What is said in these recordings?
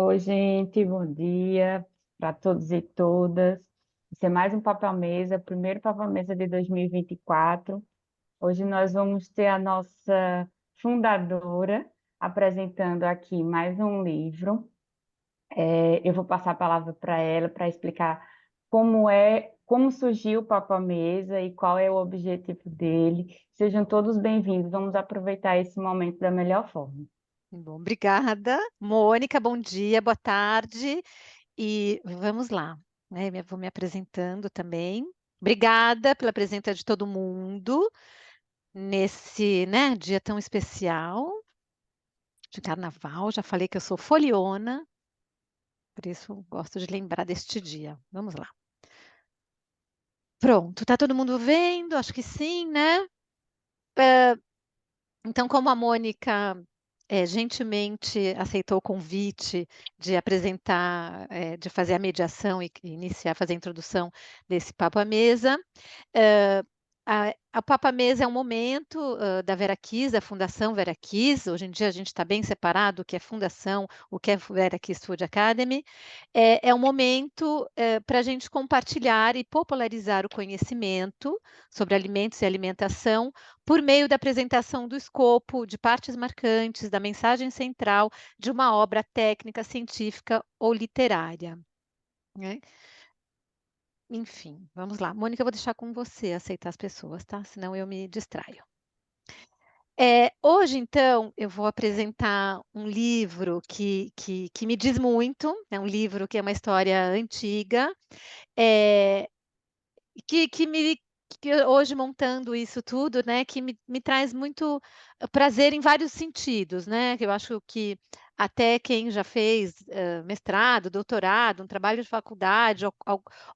Oi, gente, bom dia para todos e todas. Esse é mais um Papo à Mesa, primeiro Papo à Mesa de 2024. Hoje nós vamos ter a nossa fundadora apresentando aqui mais um livro. Eu vou passar a palavra para ela para explicar como surgiu o Papo à Mesa e qual é o objetivo dele. Sejam todos bem-vindos. Vamos aproveitar esse momento da melhor forma. Bom, obrigada. Mônica, bom dia, boa tarde. E vamos lá, né? Vou me apresentando também. Obrigada pela presença de todo mundo nesse, né, dia tão especial de carnaval. Já falei que eu sou foliona, por isso gosto de lembrar deste dia. Vamos lá. Pronto, tá todo mundo vendo? Acho que sim, né? Então, como a Mônica gentilmente aceitou o convite de apresentar, de fazer a mediação e iniciar, fazer a introdução desse Papo à Mesa, eh, a Papo à Mesa é um momento da Vera Kiss, da Fundação Vera Kiss. Hoje em dia a gente está bem separado o que é fundação, o que é Vera Kiss Food Academy. É um momento para a gente compartilhar e popularizar o conhecimento sobre alimentos e alimentação por meio da apresentação do escopo, de partes marcantes, da mensagem central de uma obra técnica, científica ou literária, né? Enfim, vamos lá. Mônica, eu vou deixar com você aceitar as pessoas, tá? Senão eu me distraio. Hoje, então, eu vou apresentar um livro que me diz muito, é um livro que é uma história antiga, eh, que me que hoje montando isso tudo, né, que me traz muito prazer em vários sentidos, né, que eu acho que até quem já fez, mestrado, doutorado, um trabalho de faculdade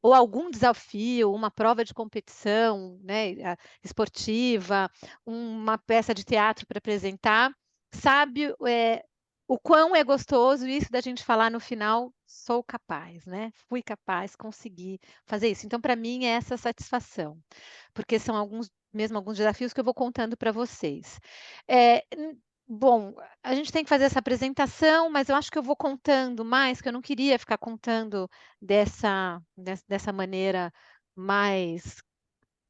ou algum desafio, uma prova de competição, né, esportiva, uma peça de teatro para apresentar, sabe, o quão é gostoso isso da gente falar no final: "Sou capaz", né, "Fui capaz, consegui" fazer isso. Então, para mim, é essa satisfação, porque são alguns desafios que eu vou contando para vocês. Bom, a gente tem que fazer essa apresentação, mas eu acho que eu vou contando mais, que eu não queria ficar contando dessa maneira mais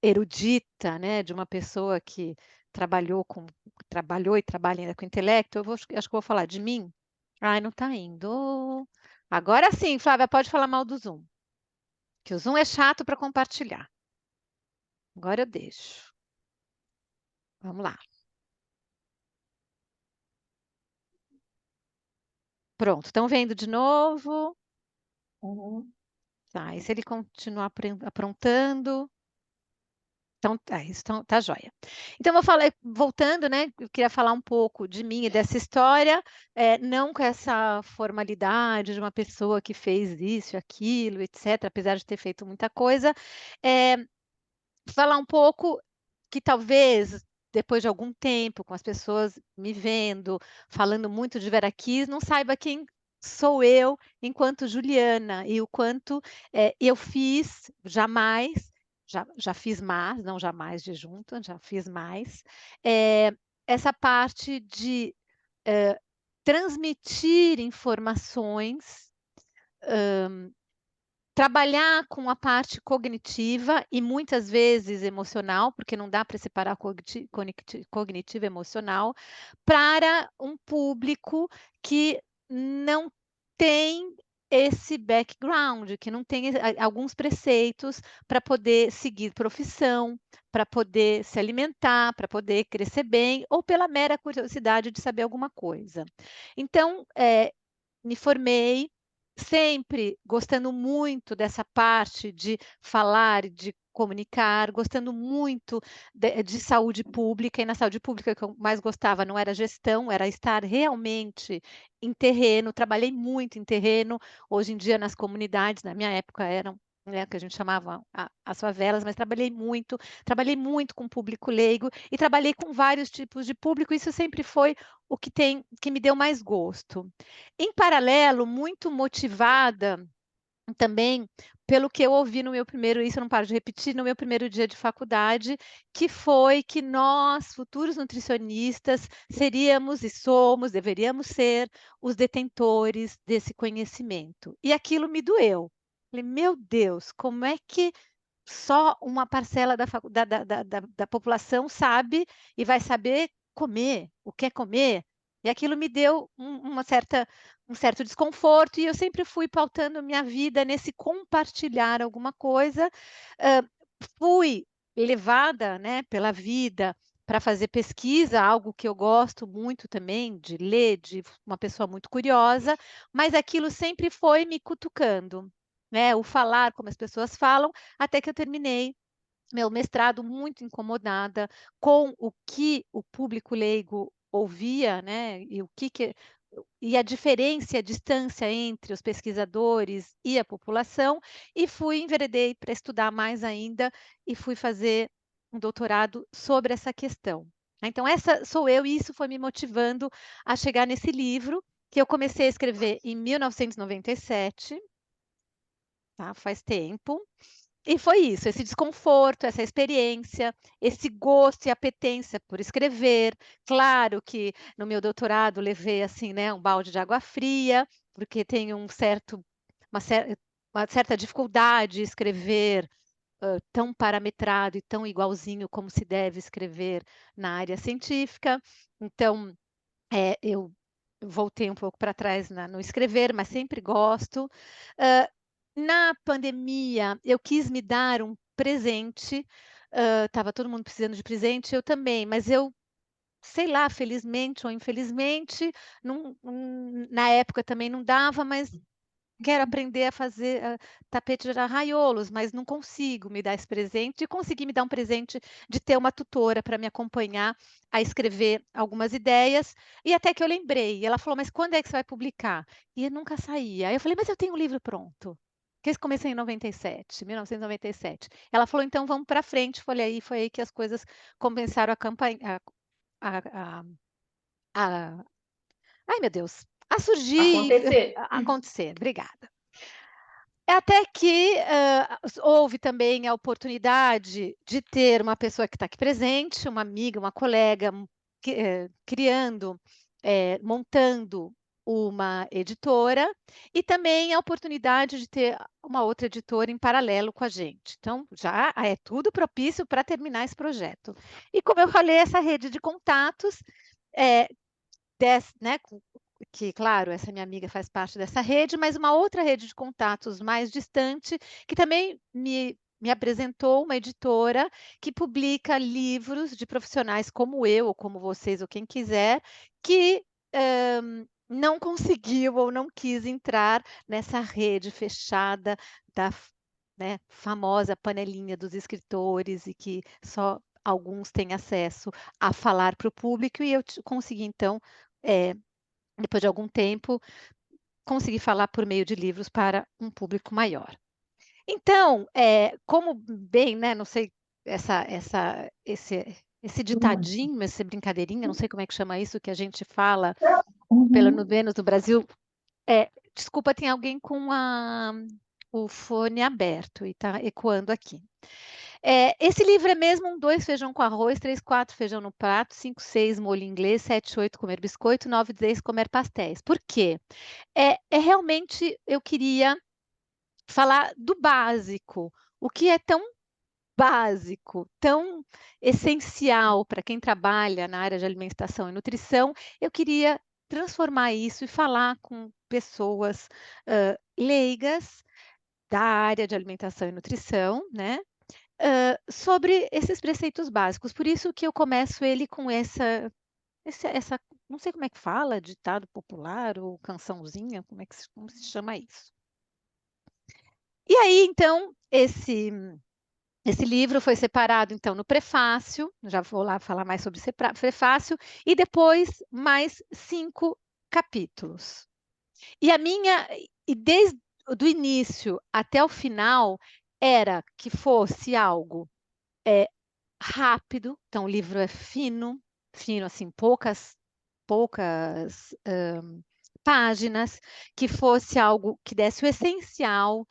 erudita, né, de uma pessoa que trabalhou e trabalha ainda com intelecto. Acho que eu vou falar de mim. Ai, não está indo. Agora sim, Flávia, pode falar mal do Zoom, que o Zoom é chato para compartilhar. Agora eu deixo. Vamos lá. Pronto, estão vendo de novo? Uhum. Tá, e se ele continuar aprontando? Então, tá, isso tá joia. Então, eu vou falar, voltando, né? Eu queria falar um pouco de mim e dessa história, não com essa formalidade de uma pessoa que fez isso, aquilo, etc., apesar de ter feito muita coisa. eh, Falar um pouco que talvez, depois de algum tempo, com as pessoas me vendo, falando muito de Vera Kiss, não saiba quem sou eu enquanto Juliana e o quanto, eu fiz jamais, já fiz mais, não jamais de junto, já fiz mais, eh, essa parte de, hã, transmitir informações, trabalhar com a parte cognitiva e muitas vezes emocional, porque não dá para separar cognitivo e emocional, para um público que não tem esse background, que não tem alguns preceitos para poder seguir profissão, para poder se alimentar, para poder crescer bem, ou pela mera curiosidade de saber alguma coisa. Então, me formei, sempre gostando muito dessa parte de falar e de comunicar, gostando muito de saúde pública, e na saúde pública o que eu mais gostava não era gestão, era estar realmente em terreno. Trabalhei muito em terreno, hoje em dia nas comunidades, na minha época eram, né, que a gente chamava as favelas, mas trabalhei muito com público leigo e trabalhei com vários tipos de público. Isso sempre foi o que me deu mais gosto. Em paralelo, muito motivada também pelo que eu ouvi no meu primeiro, isso eu não paro de repetir, no meu primeiro dia de faculdade, que foi que nós, futuros nutricionistas, seríamos e somos, deveríamos ser os detentores desse conhecimento. E aquilo me doeu. Falei: "Meu Deus, como é que só uma parcela da facu da população sabe e vai saber comer, o que é comer?". E aquilo me deu um certo desconforto, e eu sempre fui pautando minha vida nesse compartilhar alguma coisa. Hã, Fui levada, né, pela vida para fazer pesquisa, algo que eu gosto muito também de ler, de uma pessoa muito curiosa, mas aquilo sempre foi me cutucando, né, o falar como as pessoas falam, até que eu terminei meu mestrado muito incomodada com o que o público leigo ouvia, né, e o que e a diferença e a distância entre os pesquisadores e a população, e enveredei para estudar mais ainda e fui fazer um doutorado sobre essa questão. Então essa sou eu, e isso foi me motivando a chegar nesse livro, que eu comecei a escrever em 1997, tá, faz tempo. E foi isso, esse desconforto, essa experiência, esse gosto e apetência por escrever. Claro que no meu doutorado levei, assim, né, um balde de água fria, porque tem uma cer uma certa dificuldade em escrever, tão parametrado e tão igualzinho como se deve escrever na área científica. Então, eu voltei um pouco para trás no escrever, mas sempre gosto. Hã, Na pandemia, eu quis me dar um presente, estava todo mundo precisando de presente, eu também, mas eu, sei lá, felizmente ou infelizmente, na época também não dava, mas quero aprender a fazer, tapete de arraiolos, mas não consigo me dar esse presente, e consegui me dar um presente de ter uma tutora para me acompanhar a escrever algumas ideias, e até que eu lembrei, e ela falou: "Mas quando é que você vai publicar?". E eu nunca saía. Aí eu falei: "Mas eu tenho o livro pronto", que eu comecei em 97, 1997. Ela falou: "Então vamos para frente", foi aí que as coisas começaram a campanha a a ai meu Deus, a surgir e Acontecer. a acontecer. Obrigada. Até que, houve também a oportunidade de ter uma pessoa que está aqui presente, uma amiga, uma colega, criando, montando uma editora, e também a oportunidade de ter uma outra editora em paralelo com a gente. Então, já é tudo propício para terminar esse projeto. E como eu falei, essa rede de contatos, eh, né, que, claro, essa minha amiga faz parte dessa rede, mas uma outra rede de contatos mais distante, que também me apresentou uma editora que publica livros de profissionais como eu, ou como vocês, ou quem quiser, que, não conseguiu ou não quis entrar nessa rede fechada da né, famosa panelinha dos escritores, e que só alguns têm acesso a falar para o público, e eu consegui então, eh depois de algum tempo, consegui falar por meio de livros para um público maior. Então, como bem, né, não sei, esse ditadinho, essa brincadeirinha, não sei como é que chama isso que a gente fala, pelo Uhum. menos no Brasil. Desculpa, tem alguém com o fone aberto e está ecoando aqui. Esse livro é mesmo 2 feijão com arroz, 3 4 feijão no prato, 5 6 molho inglês, 7 8 comer biscoito, 9 10 comer pastéis. Por quê? Realmente eu queria falar do básico, o que é tão básico, tão essencial para quem trabalha na área de alimentação e nutrição. Eu queria transformar isso e falar com pessoas, leigas da área de alimentação e nutrição, né, sobre esses preceitos básicos. Por isso que eu começo ele com essa, não sei como é que fala, ditado popular ou cançãozinha, como se chama isso? E aí, então, esse livro foi separado, então, no prefácio, já vou lá falar mais sobre esse prefácio, e depois mais 5 capítulos. E desde do início até o final, era que fosse algo, rápido, então o livro é fino, fino, assim, poucas páginas, que fosse algo que desse o essencial,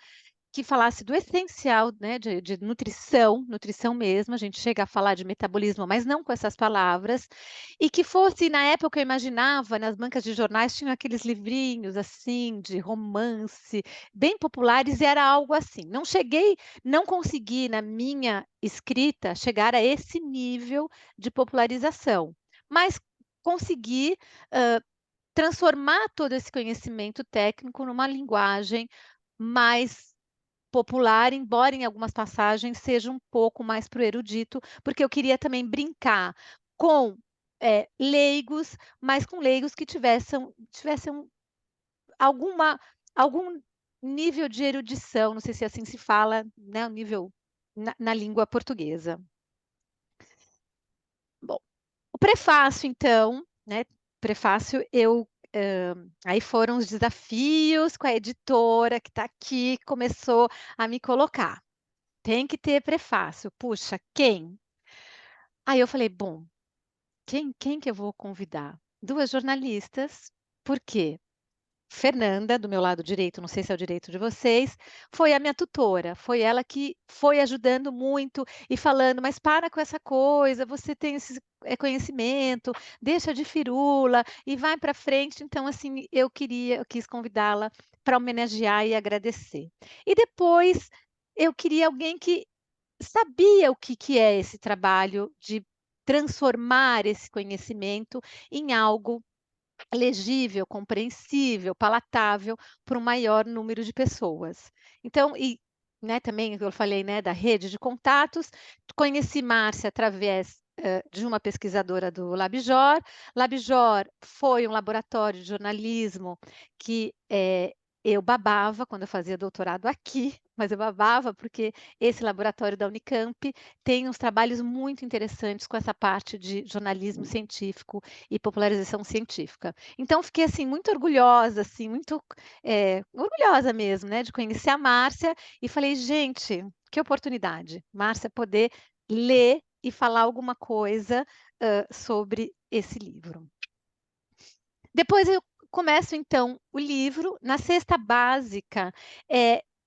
que falasse do essencial, né, de nutrição, nutrição mesmo, a gente chega a falar de metabolismo, mas não com essas palavras, e que fosse, na época eu imaginava, nas bancas de jornais tinham aqueles livrinhos, assim, de romance, bem populares, e era algo assim. Não consegui na minha escrita chegar a esse nível de popularização, mas consegui, transformar todo esse conhecimento técnico numa linguagem mais popular, embora em algumas passagens seja um pouco mais para o erudito, porque eu queria também brincar com, leigos, mas com leigos que tivessem alguma algum nível de erudição, não sei se assim se fala, né, o nível na língua portuguesa. Bom, o prefácio então, né, prefácio aí foram os desafios com a editora que está aqui, começou a me colocar. Tem que ter prefácio. Puxa, quem? Aí eu falei: "Bom, quem que eu vou convidar?". 2 jornalistas, por quê? Fernanda, do meu lado direito, não sei se é o direito de vocês, foi a minha tutora, foi ela que foi ajudando muito e falando: "Mas para com essa coisa, você tem esse, conhecimento, deixa de firula e vai para frente". Então, assim, eu quis convidá-la para homenagear e agradecer. E depois eu queria alguém que sabia o que é esse trabalho de transformar esse conhecimento em algo legível, compreensível, palatável para um maior número de pessoas. Então né, também eu falei, né, da rede de contatos, conheci Márcia através, de uma pesquisadora do Labjor. Labjor foi um laboratório de jornalismo que, eu babava quando eu fazia doutorado aqui, mas eu babava porque esse laboratório da Unicamp tem uns trabalhos muito interessantes com essa parte de jornalismo científico e popularização científica. Então fiquei, assim, muito orgulhosa, assim, muito, orgulhosa mesmo, né, de conhecer a Márcia e falei: "Gente, que oportunidade, Márcia poder ler e falar alguma coisa, sobre esse livro". Depois eu começo então o livro, na cesta básica,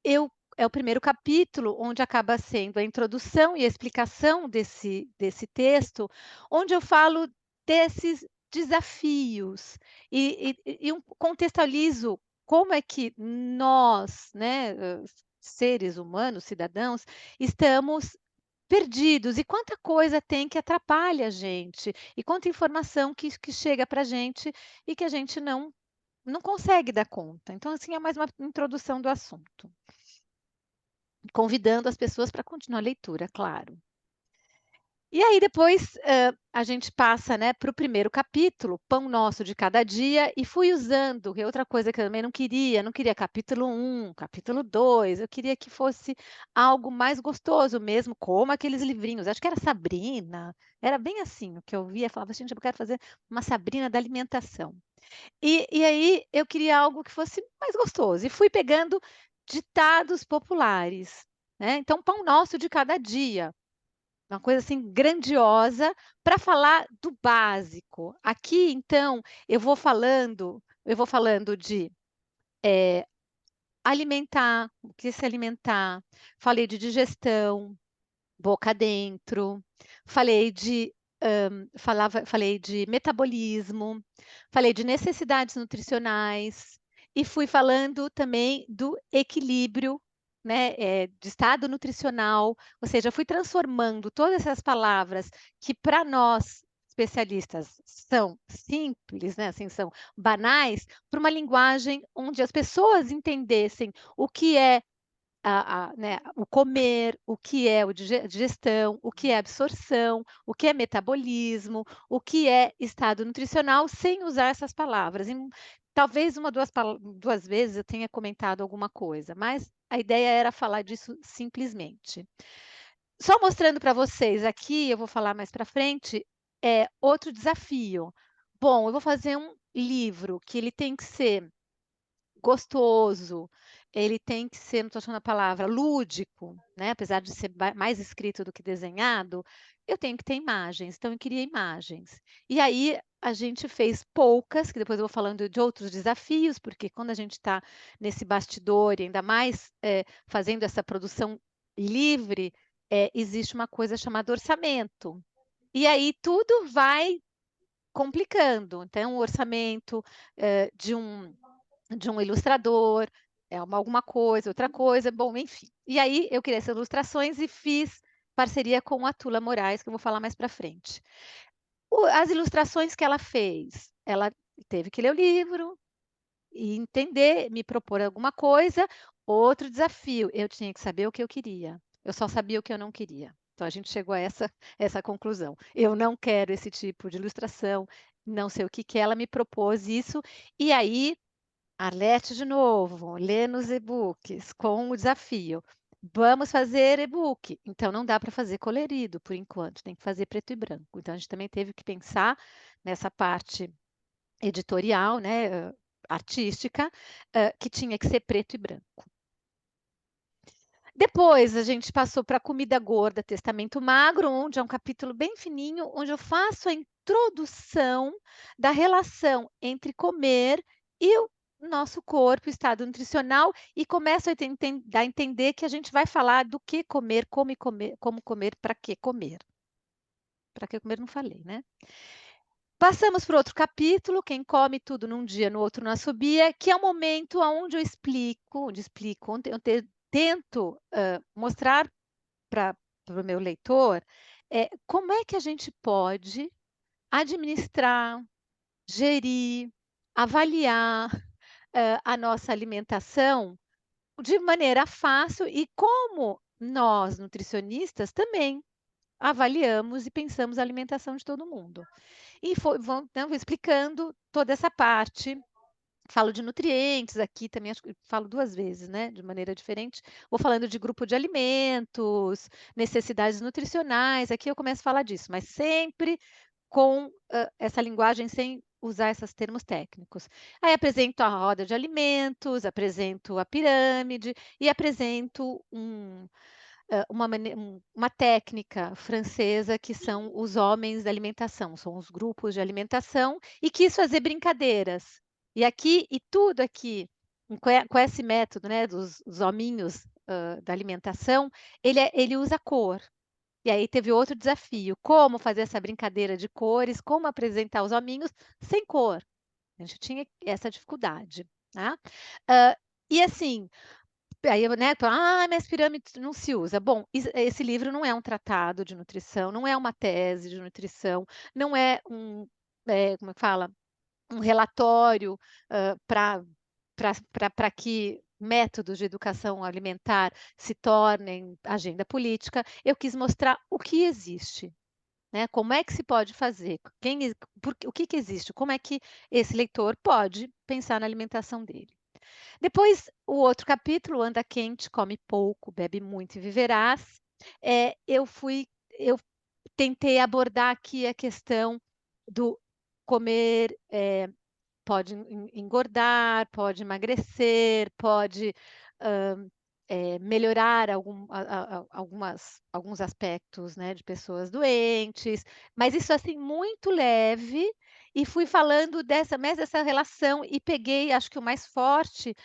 eu é o primeiro capítulo, onde acaba sendo a introdução e a explicação desse texto, onde eu falo desses desafios contextualizo como é que nós, né, seres humanos, cidadãos, estamos perdidos, e quanta coisa tem que atrapalha a gente, e quanta informação que chega para a gente e que a gente não consegue dar conta. Então, assim, é mais uma introdução do assunto, convidando as pessoas para continuar a leitura, claro. E aí depois, a gente passa, né, para o primeiro capítulo, Pão Nosso de Cada Dia, e fui usando, que é outra coisa que eu também não queria capítulo 1, capítulo 2, eu queria que fosse algo mais gostoso mesmo, como aqueles livrinhos, acho que era Sabrina, era bem assim, o que eu via, falava: "Gente, eu quero fazer uma Sabrina da alimentação". E aí eu queria algo que fosse mais gostoso, e fui pegando ditados populares, né, então Pão Nosso de Cada Dia. Uma coisa, assim, grandiosa para falar do básico. Aqui, então, eu vou falando de, alimentar, o que se alimentar, falei de digestão, boca adentro, falei de, falei de metabolismo, falei de necessidades nutricionais e fui falando também do equilíbrio, né, de estado nutricional, ou seja, fui transformando todas essas palavras que para nós especialistas são simples, né, assim, são banais, para uma linguagem onde as pessoas entendessem o que é né, o comer, o que é o digestão, o que é absorção, o que é metabolismo, o que é estado nutricional, sem usar essas palavras. Talvez 1, 2 vezes eu tenha comentado alguma coisa, mas a ideia era falar disso simplesmente. Só mostrando para vocês aqui, eu vou falar mais para frente, é outro desafio. Bom, eu vou fazer um livro que ele tem que ser gostoso, ele tem que ser, não estou achando a palavra, lúdico, né, apesar de ser mais escrito do que desenhado, eu tenho que ter imagens, então eu queria imagens. E aí a gente fez poucas, que depois eu vou falando de outros desafios, porque quando a gente está nesse bastidor, e ainda mais fazendo essa produção livre, existe uma coisa chamada orçamento. E aí tudo vai complicando. Então, o orçamento de um ilustrador, alguma coisa, outra coisa, bom, enfim. E aí eu criei essas ilustrações e fiz parceria com a Tula Moraes, que eu vou falar mais para frente. As ilustrações que ela fez, ela teve que ler o livro e entender, me propor alguma coisa. Outro desafio, eu tinha que saber o que eu queria. Eu só sabia o que eu não queria. Então a gente chegou a essa conclusão. Eu não quero esse tipo de ilustração, não sei o que que ela me propôs isso. E aí Arlete de novo, lê nos e-books com o desafio. Vamos fazer e-book. Então, não dá para fazer colorido, por enquanto, tem que fazer preto e branco. Então, a gente também teve que pensar nessa parte editorial, né, artística, que tinha que ser preto e branco. Depois, a gente passou para Comida Gorda, Testamento Magro, onde é um capítulo bem fininho, onde eu faço a introdução da relação entre comer e o nosso corpo, estado nutricional, e começo a dar a entender que a gente vai falar do que comer, como comer, para que comer. Para que comer, não falei, né? Passamos para outro capítulo, quem come tudo num dia, no outro não assobia, que é o momento onde eu explico, onde eu tento mostrar para o meu leitor como é que a gente pode administrar, gerir, avaliar a nossa alimentação de maneira fácil e como nós, nutricionistas, também avaliamos e pensamos a alimentação de todo mundo. E vão explicando toda essa parte. Falo de nutrientes aqui também, acho que falo 2 vezes, né, de maneira diferente. Vou falando de grupo de alimentos, necessidades nutricionais, aqui eu começo a falar disso, mas sempre com essa linguagem sem usar esses termos técnicos. Aí apresento a roda de alimentos, apresento a pirâmide e apresento uma técnica francesa que são os homens da alimentação, são os grupos de alimentação, e quis fazer brincadeiras. E tudo aqui, com esse método, né, dos hominhos da alimentação, ele usa cor. E aí teve outro desafio, como fazer essa brincadeira de cores, como apresentar os hominhos sem cor. A gente tinha essa dificuldade, tá? E assim, aí, né, mas pirâmide não se usa. Bom, esse livro não é um tratado de nutrição, não é uma tese de nutrição, não é como é que fala? Um relatório para que métodos de educação alimentar se tornem agenda política. Eu quis mostrar o que existe, né? Como é que se pode fazer? O que que existe? Como é que esse leitor pode pensar na alimentação dele? Depois, o outro capítulo, anda quente, come pouco, bebe muito e viverás. Eu tentei abordar aqui a questão do comer, pode engordar, pode emagrecer, pode melhorar alguns aspectos, né, de pessoas doentes, mas isso assim muito leve, e fui falando mais dessa relação e peguei, acho que o mais forte,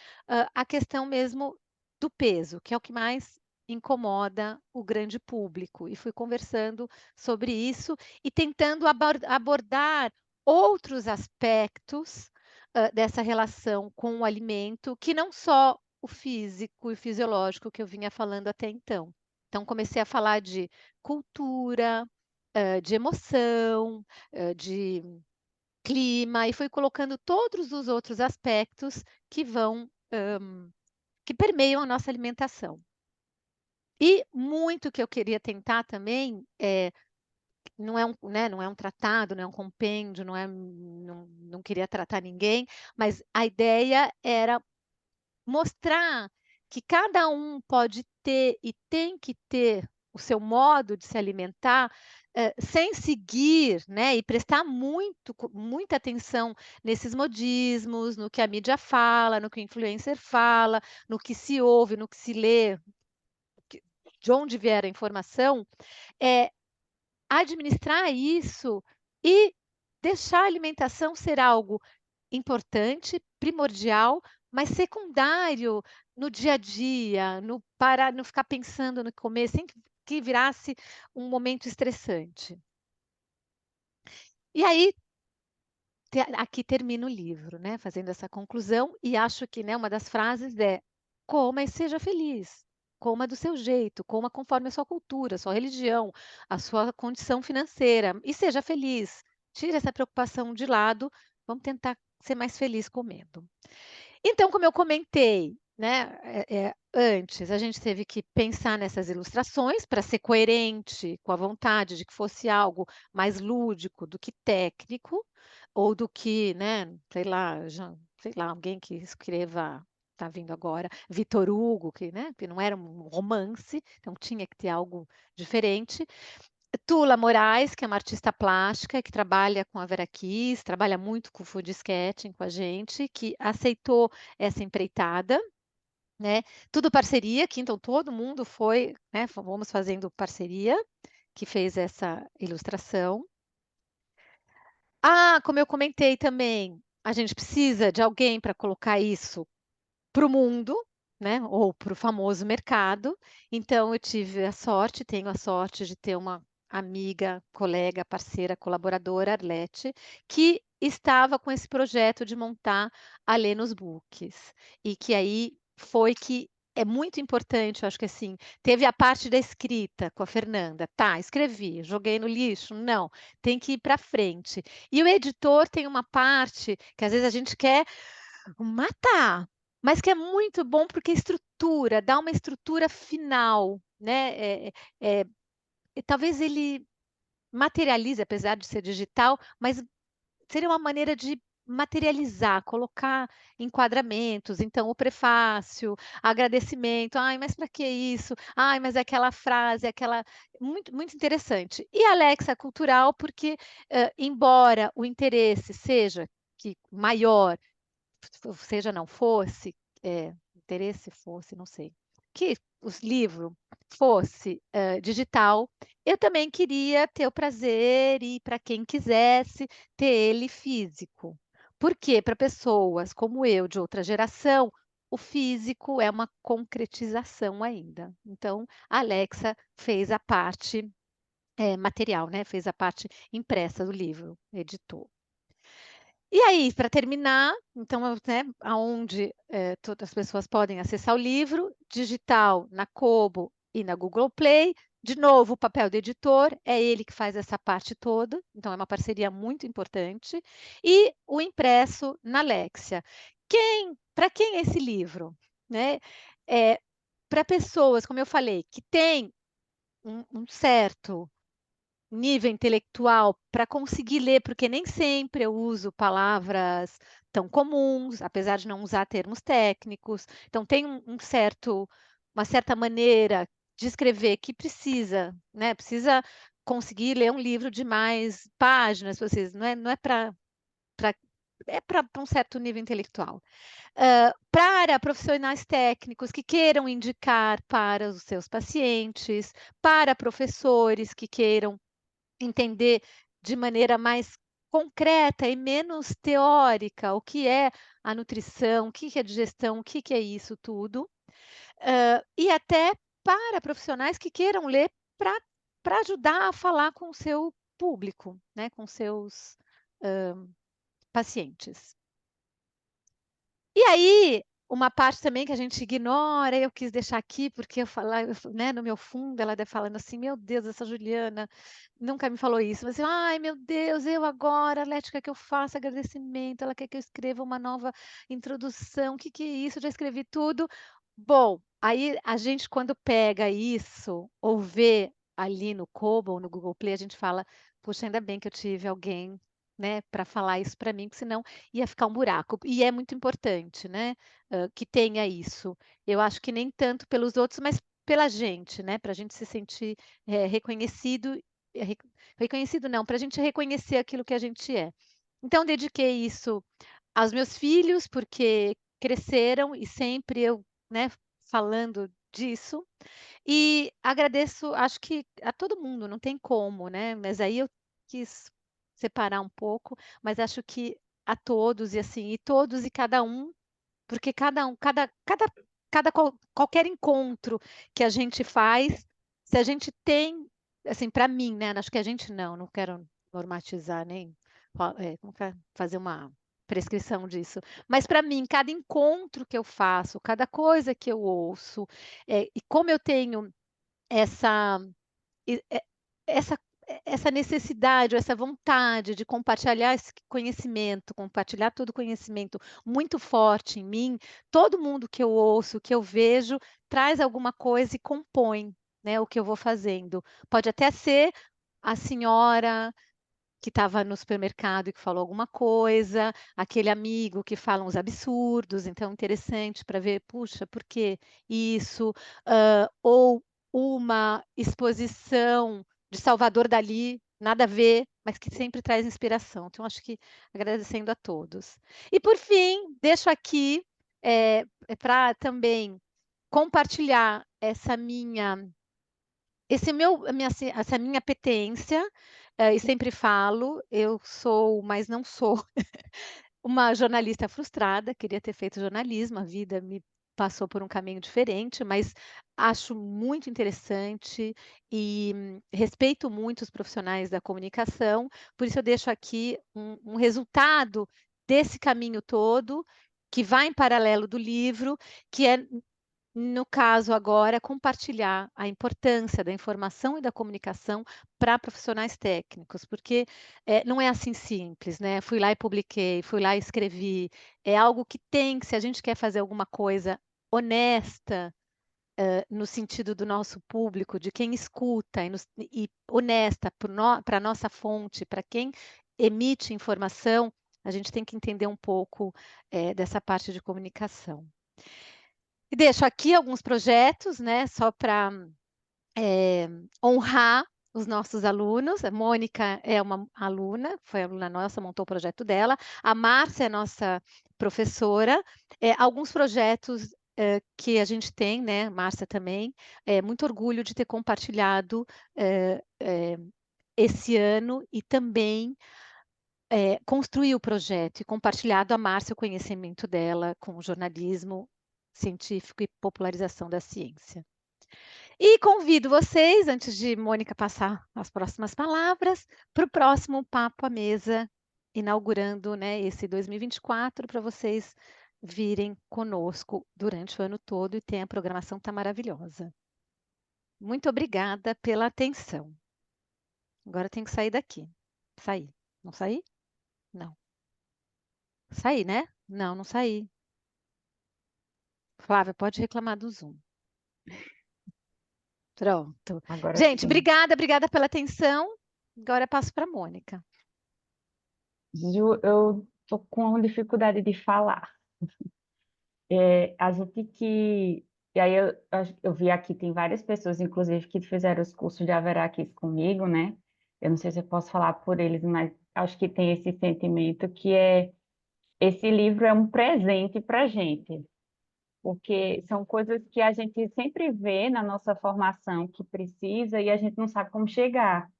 a questão mesmo do peso, que é o que mais incomoda o grande público, e fui conversando sobre isso e tentando abordar outros aspectos dessa relação com o alimento, que não só o físico e fisiológico que eu vinha falando até então. Então, comecei a falar de cultura, de emoção, de clima, e fui colocando todos os outros aspectos que que permeiam a nossa alimentação. E muito que eu queria tentar também não é né, não é um tratado, não é um compêndio, não queria tratar ninguém, mas a ideia era mostrar que cada um pode ter e tem que ter o seu modo de se alimentar, sem seguir, né, e prestar muita atenção nesses modismos, no que a mídia fala, no que o influencer fala, no que se ouve, no que se lê, de onde vier a informação, administrar isso e deixar a alimentação ser algo importante, primordial, mas secundário no dia a dia, no parar, não ficar pensando no comer, sem que virasse um momento estressante. E aí, aqui termina o livro, né, fazendo essa conclusão, e acho que, né, uma das frases é: "Coma e seja feliz. Coma do seu jeito, coma conforme a sua cultura, a sua religião, a sua condição financeira, e seja feliz. Tire essa preocupação de lado, vamos tentar ser mais feliz comendo". Então, como eu comentei, né, antes, a gente teve que pensar nessas ilustrações para ser coerente com a vontade de que fosse algo mais lúdico do que técnico, ou do que, né, sei lá, alguém que escreva, tá vindo agora, Victor Hugo, que, né, que não era um romance, então tinha que ter algo diferente. Tula Moraes, que é uma artista plástica, que trabalha com a Vera Kiss, trabalha muito com food sketching com a gente, que aceitou essa empreitada, né. Tudo parceria, que então todo mundo foi, né, fomos fazendo parceria, que fez essa ilustração. Ah, como eu comentei também, a gente precisa de alguém para colocar isso para o mundo, né, ou para o famoso mercado. Então eu tive a sorte, tenho a sorte de ter uma amiga, colega, parceira, colaboradora, Arlete, que estava com esse projeto de montar a Lê nos Books. E que aí foi que é muito importante, eu acho que assim, teve a parte da escrita com a Fernanda. Tá, escrevi, joguei no lixo? Não, tem que ir para frente. E o editor tem uma parte que às vezes a gente quer matar, mas que é muito bom porque estrutura, dá uma estrutura final, né, e talvez ele materialize, apesar de ser digital, mas seria uma maneira de materializar, colocar enquadramentos, então o prefácio, agradecimento, "Ai, mas para que isso? Ai, mas aquela frase, aquela", muito muito interessante. E a Alexa Cultural, porque, embora o interesse seja que maior, seja não fosse, interesse fosse, não sei, que os livro fosse, digital, eu também queria ter o prazer e para quem quisesse ter ele físico. Porque para pessoas como eu, de outra geração, o físico é uma concretização ainda. Então, a Alexa fez a parte, material, né, fez a parte impressa do livro, editou. E aí, para terminar, então, né, aonde, todas as pessoas podem acessar o livro, digital na Kobo e na Google Play. De novo, o papel do editor, é ele que faz essa parte toda, então é uma parceria muito importante. E o impresso na Lexia. Para quem é esse livro? Né? Para pessoas, como eu falei, que têm um certo nível intelectual para conseguir ler, porque nem sempre eu uso palavras tão comuns, apesar de não usar termos técnicos. Então tem uma certa maneira de escrever que precisa, né, precisa conseguir ler um livro de mais páginas, vocês não é pra é para um certo nível intelectual. Para profissionais técnicos que queiram indicar para os seus pacientes, para professores que queiram entender de maneira mais concreta e menos teórica o que é a nutrição, o que é digestão, o que é isso tudo. E até para profissionais que queiram ler para ajudar a falar com o seu público, né, com seus, pacientes. E aí, uma parte também que a gente ignora, eu quis deixar aqui, porque né, no meu fundo ela deve falando assim: "Meu Deus, essa Juliana nunca me falou isso", mas assim: "Ai, meu Deus, eu agora, Leti, quer que eu faça agradecimento, ela quer que eu escreva uma nova introdução, o que que é isso? Já escrevi tudo". Bom, aí a gente quando pega isso, ou vê ali no Kobo ou no Google Play, a gente fala: "Puxa, ainda bem que eu tive alguém, né, para falar isso para mim, porque senão ia ficar um buraco". E é muito importante, né, que tenha isso. Eu acho que nem tanto pelos outros, mas pela gente, né, para a gente se sentir, reconhecido, reconhecido não, para a gente reconhecer aquilo que a gente é. Então dediquei isso aos meus filhos, porque cresceram e sempre eu, né, falando disso. E agradeço, acho que a todo mundo, não tem como, né, mas aí eu quis separar um pouco, mas acho que a todos, e assim, e todos e cada um, porque cada um, qualquer encontro que a gente faz, se a gente tem, assim, para mim, né? Acho que a gente não quero normatizar nem como que é? Fazer uma prescrição disso. Mas para mim, cada encontro que eu faço, cada coisa que eu ouço, e como eu tenho essa e essa essa necessidade ou essa vontade de compartilhar esse conhecimento, compartilhar todo o conhecimento muito forte em mim, todo mundo que eu ouço, que eu vejo, traz alguma coisa e compõe, né, o que eu vou fazendo. Pode até ser a senhora que estava no supermercado e que falou alguma coisa, aquele amigo que fala uns absurdos, então interessante para ver, puxa, por que isso? Ou uma exposição de Salvador Dalí, nada a ver, mas que sempre traz inspiração. Então, acho que agradecendo a todos. E por fim, deixo aqui para também compartilhar essa minha petência, e sempre falo, eu sou, mas não sou, uma jornalista frustrada, queria ter feito jornalismo, a vida me passou por um caminho diferente, mas acho muito interessante e respeito muito os profissionais da comunicação, por isso eu deixo aqui um resultado desse caminho todo, que vai em paralelo do livro, que é no caso agora, compartilhar a importância da informação e da comunicação para profissionais técnicos, porque, não é assim simples, né, fui lá e publiquei, fui lá e escrevi, é algo que tem que se a gente quer fazer alguma coisa honesta, no sentido do nosso público, de quem escuta e honesta para a nossa fonte, para quem emite informação, a gente tem que entender um pouco, dessa parte de comunicação. E deixo aqui alguns projetos, né, só para honrar os nossos alunos. A Mônica é uma aluna, foi aluna nossa, montou o projeto dela. A Márcia é nossa professora. Alguns projetos que a gente tem, né, Márcia também, muito orgulho de ter compartilhado esse ano e também construir o projeto e compartilhado a Márcia o conhecimento dela com o jornalismo científico e popularização da ciência. E convido vocês, antes de Mônica passar as próximas palavras, para o próximo Papo à Mesa, inaugurando, né, esse 2024, para vocês virem conosco durante o ano todo e tem a programação tá maravilhosa. Muito obrigada pela atenção. Agora eu tenho que sair daqui. Sair. Não saí? Não. Saí, né? Não, não saí. Flávia, pode reclamar do Zoom. Pronto. Agora Gente, sim. obrigada pela atenção. Agora eu passo para a Mônica. Ju, eu tô com dificuldade de falar. A gente que. E aí eu vi aqui, tem várias pessoas, inclusive, que fizeram os cursos de Averaquis comigo, né? Eu não sei se eu posso falar por eles, mas acho que tem esse sentimento que esse livro é um presente para a gente, porque são coisas que a gente sempre vê na nossa formação que precisa e a gente não sabe como chegar.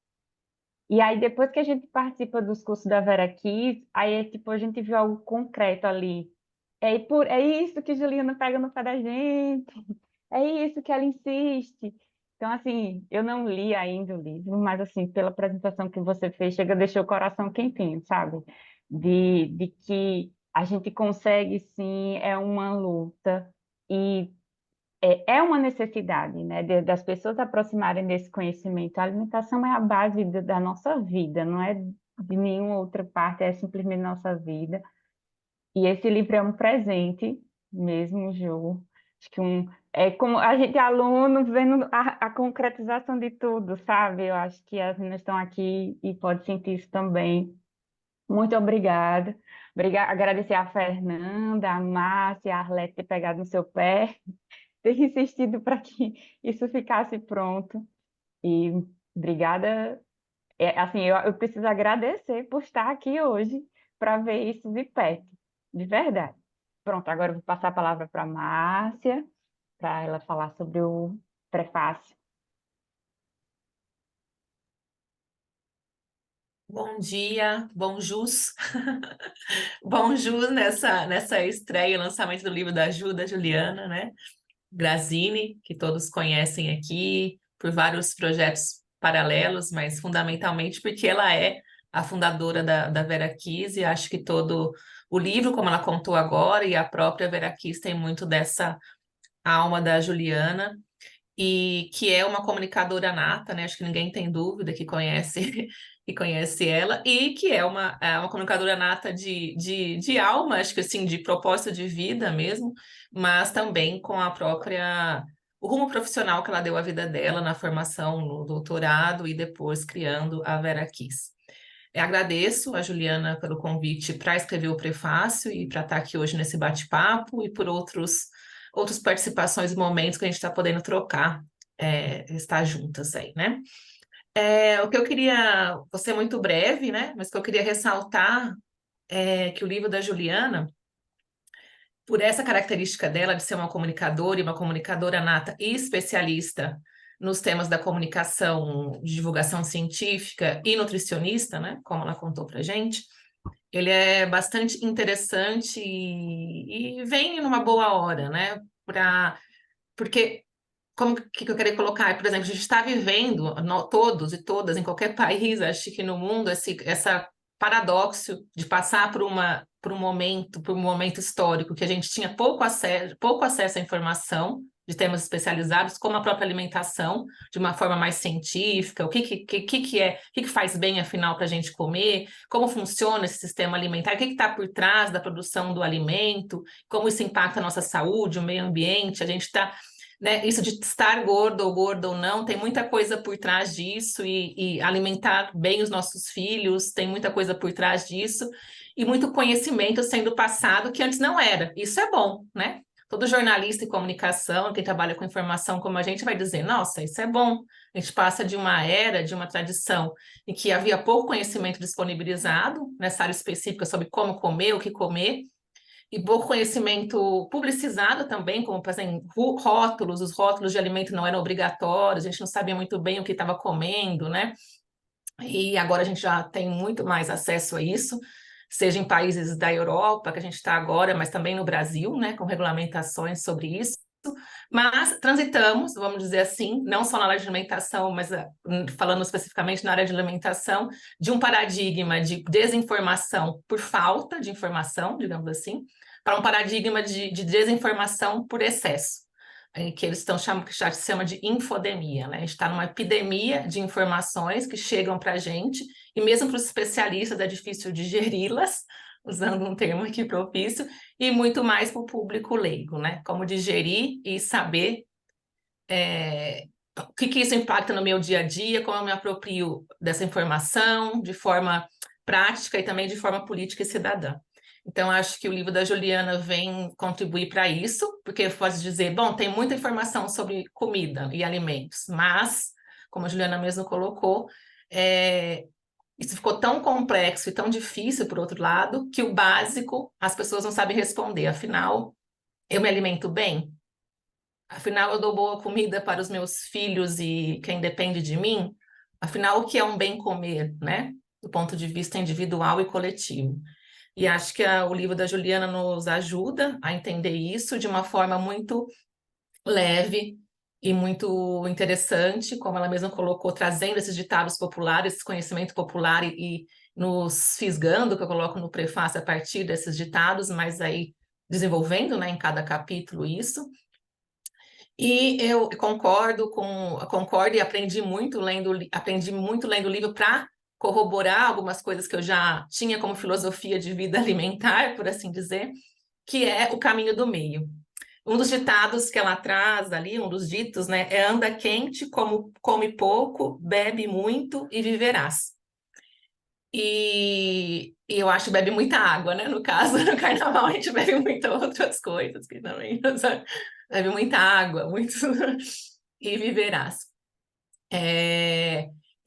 E aí, depois que a gente participa dos cursos da Vera Kiss, aí é tipo, a gente viu algo concreto ali. É isso que Juliana pega no pé da gente, é isso que ela insiste. Então, assim, eu não li ainda o livro, mas, assim, pela apresentação que você fez, chega a deixar o coração quentinho, sabe? De que a gente consegue, sim, é uma luta. E é uma necessidade, né, das pessoas aproximarem desse conhecimento. A alimentação é a base da nossa vida, não é de nenhuma outra parte, é simplesmente nossa vida. E esse livro é um presente mesmo, Ju. Acho que é como a gente é aluno vendo a concretização de tudo, sabe? Eu acho que as meninas estão aqui e podem sentir isso também. Muito obrigada. Agradecer a Fernanda, a Márcia, a Arlete ter pegado no seu pé, ter insistido para que isso ficasse pronto. E obrigada. Assim, eu preciso agradecer por estar aqui hoje para ver isso de perto, de verdade. Pronto, agora eu vou passar a palavra para a Márcia, para ela falar sobre o prefácio. Bom dia, bom jus. Bom jus nessa estreia, lançamento do livro da Ju, da Juliana, né? Grazini, que todos conhecem aqui, por vários projetos paralelos, mas fundamentalmente porque ela é a fundadora da Vera Kiss, e acho que todo o livro, como ela contou agora, e a própria Vera Kiss tem muito dessa alma da Juliana, e que é uma comunicadora nata, né? Acho que ninguém tem dúvida que conhece que conhece ela, e que é uma comunicadora nata de alma, acho que assim, de propósito de vida mesmo, mas também com a própria o rumo profissional que ela deu à vida dela na formação, no doutorado e depois criando a Vera Kiss. Agradeço a Juliana pelo convite para escrever o prefácio e para estar aqui hoje nesse bate-papo e por outras participações e momentos que a gente está podendo trocar, estar juntas aí, né? O que eu queria, vou ser muito breve, né? Mas o que eu queria ressaltar é que o livro da Juliana, por essa característica dela de ser uma comunicadora e uma comunicadora nata e especialista nos temas da comunicação, de divulgação científica e nutricionista, né? Como ela contou para gente, ele é bastante interessante e vem numa boa hora, né? Porque como que eu queria colocar? Por exemplo, a gente está vivendo, todos e todas, em qualquer país, acho que no mundo, essa paradoxo de passar por um momento histórico que a gente tinha pouco acesso à informação de temas especializados, como a própria alimentação, de uma forma mais científica, o que faz bem, afinal, para a gente comer, como funciona esse sistema alimentar, o que está por trás da produção do alimento, como isso impacta a nossa saúde, o meio ambiente, a gente está, né, isso de estar gordo ou não, tem muita coisa por trás disso, e alimentar bem os nossos filhos, tem muita coisa por trás disso, e muito conhecimento sendo passado que antes não era. Isso é bom, né? Todo jornalista em comunicação, quem trabalha com informação como a gente, vai dizer, nossa, isso é bom. A gente passa de uma era, de uma tradição, em que havia pouco conhecimento disponibilizado nessa área específica sobre como comer, o que comer, e pouco conhecimento publicizado também, como, por exemplo, rótulos, os rótulos de alimento não eram obrigatórios, a gente não sabia muito bem o que estava comendo, né? E agora a gente já tem muito mais acesso a isso, seja em países da Europa, que a gente está agora, mas também no Brasil, né, com regulamentações sobre isso. Mas transitamos, vamos dizer assim, não só na área de alimentação, mas falando especificamente na área de alimentação, de um paradigma de desinformação por falta de informação, digamos assim, para um paradigma de desinformação por excesso, que eles que já se chama de infodemia, né? A gente está numa epidemia de informações que chegam para a gente, e mesmo para os especialistas é difícil digeri-las, usando um termo aqui propício, e muito mais para o público leigo, né? Como digerir e saber o que isso impacta no meu dia a dia, como eu me aproprio dessa informação de forma prática e também de forma política e cidadã. Então, acho que o livro da Juliana vem contribuir para isso, porque pode dizer, bom, tem muita informação sobre comida e alimentos, mas, como a Juliana mesmo colocou, isso ficou tão complexo e tão difícil, por outro lado, que o básico as pessoas não sabem responder. Afinal, eu me alimento bem? Afinal, eu dou boa comida para os meus filhos e quem depende de mim? Afinal, o que é um bem comer, né? Do ponto de vista individual e coletivo. E acho que o livro da Juliana nos ajuda a entender isso de uma forma muito leve e muito interessante, como ela mesma colocou, trazendo esses ditados populares, esse conhecimento popular e nos fisgando, que eu coloco no prefácio a partir desses ditados, mas aí desenvolvendo, né, em cada capítulo isso. E eu concordo e aprendi muito lendo o livro para corroborar algumas coisas que eu já tinha como filosofia de vida alimentar, por assim dizer, que é o caminho do meio. Um dos ditados que ela traz ali, um dos ditos, né, é anda quente, come pouco, bebe muito e viverás. E eu acho que bebe muita água, né? No caso, no carnaval a gente bebe muitas outras coisas que também, sabe? Bebe muita água, muito e viverás.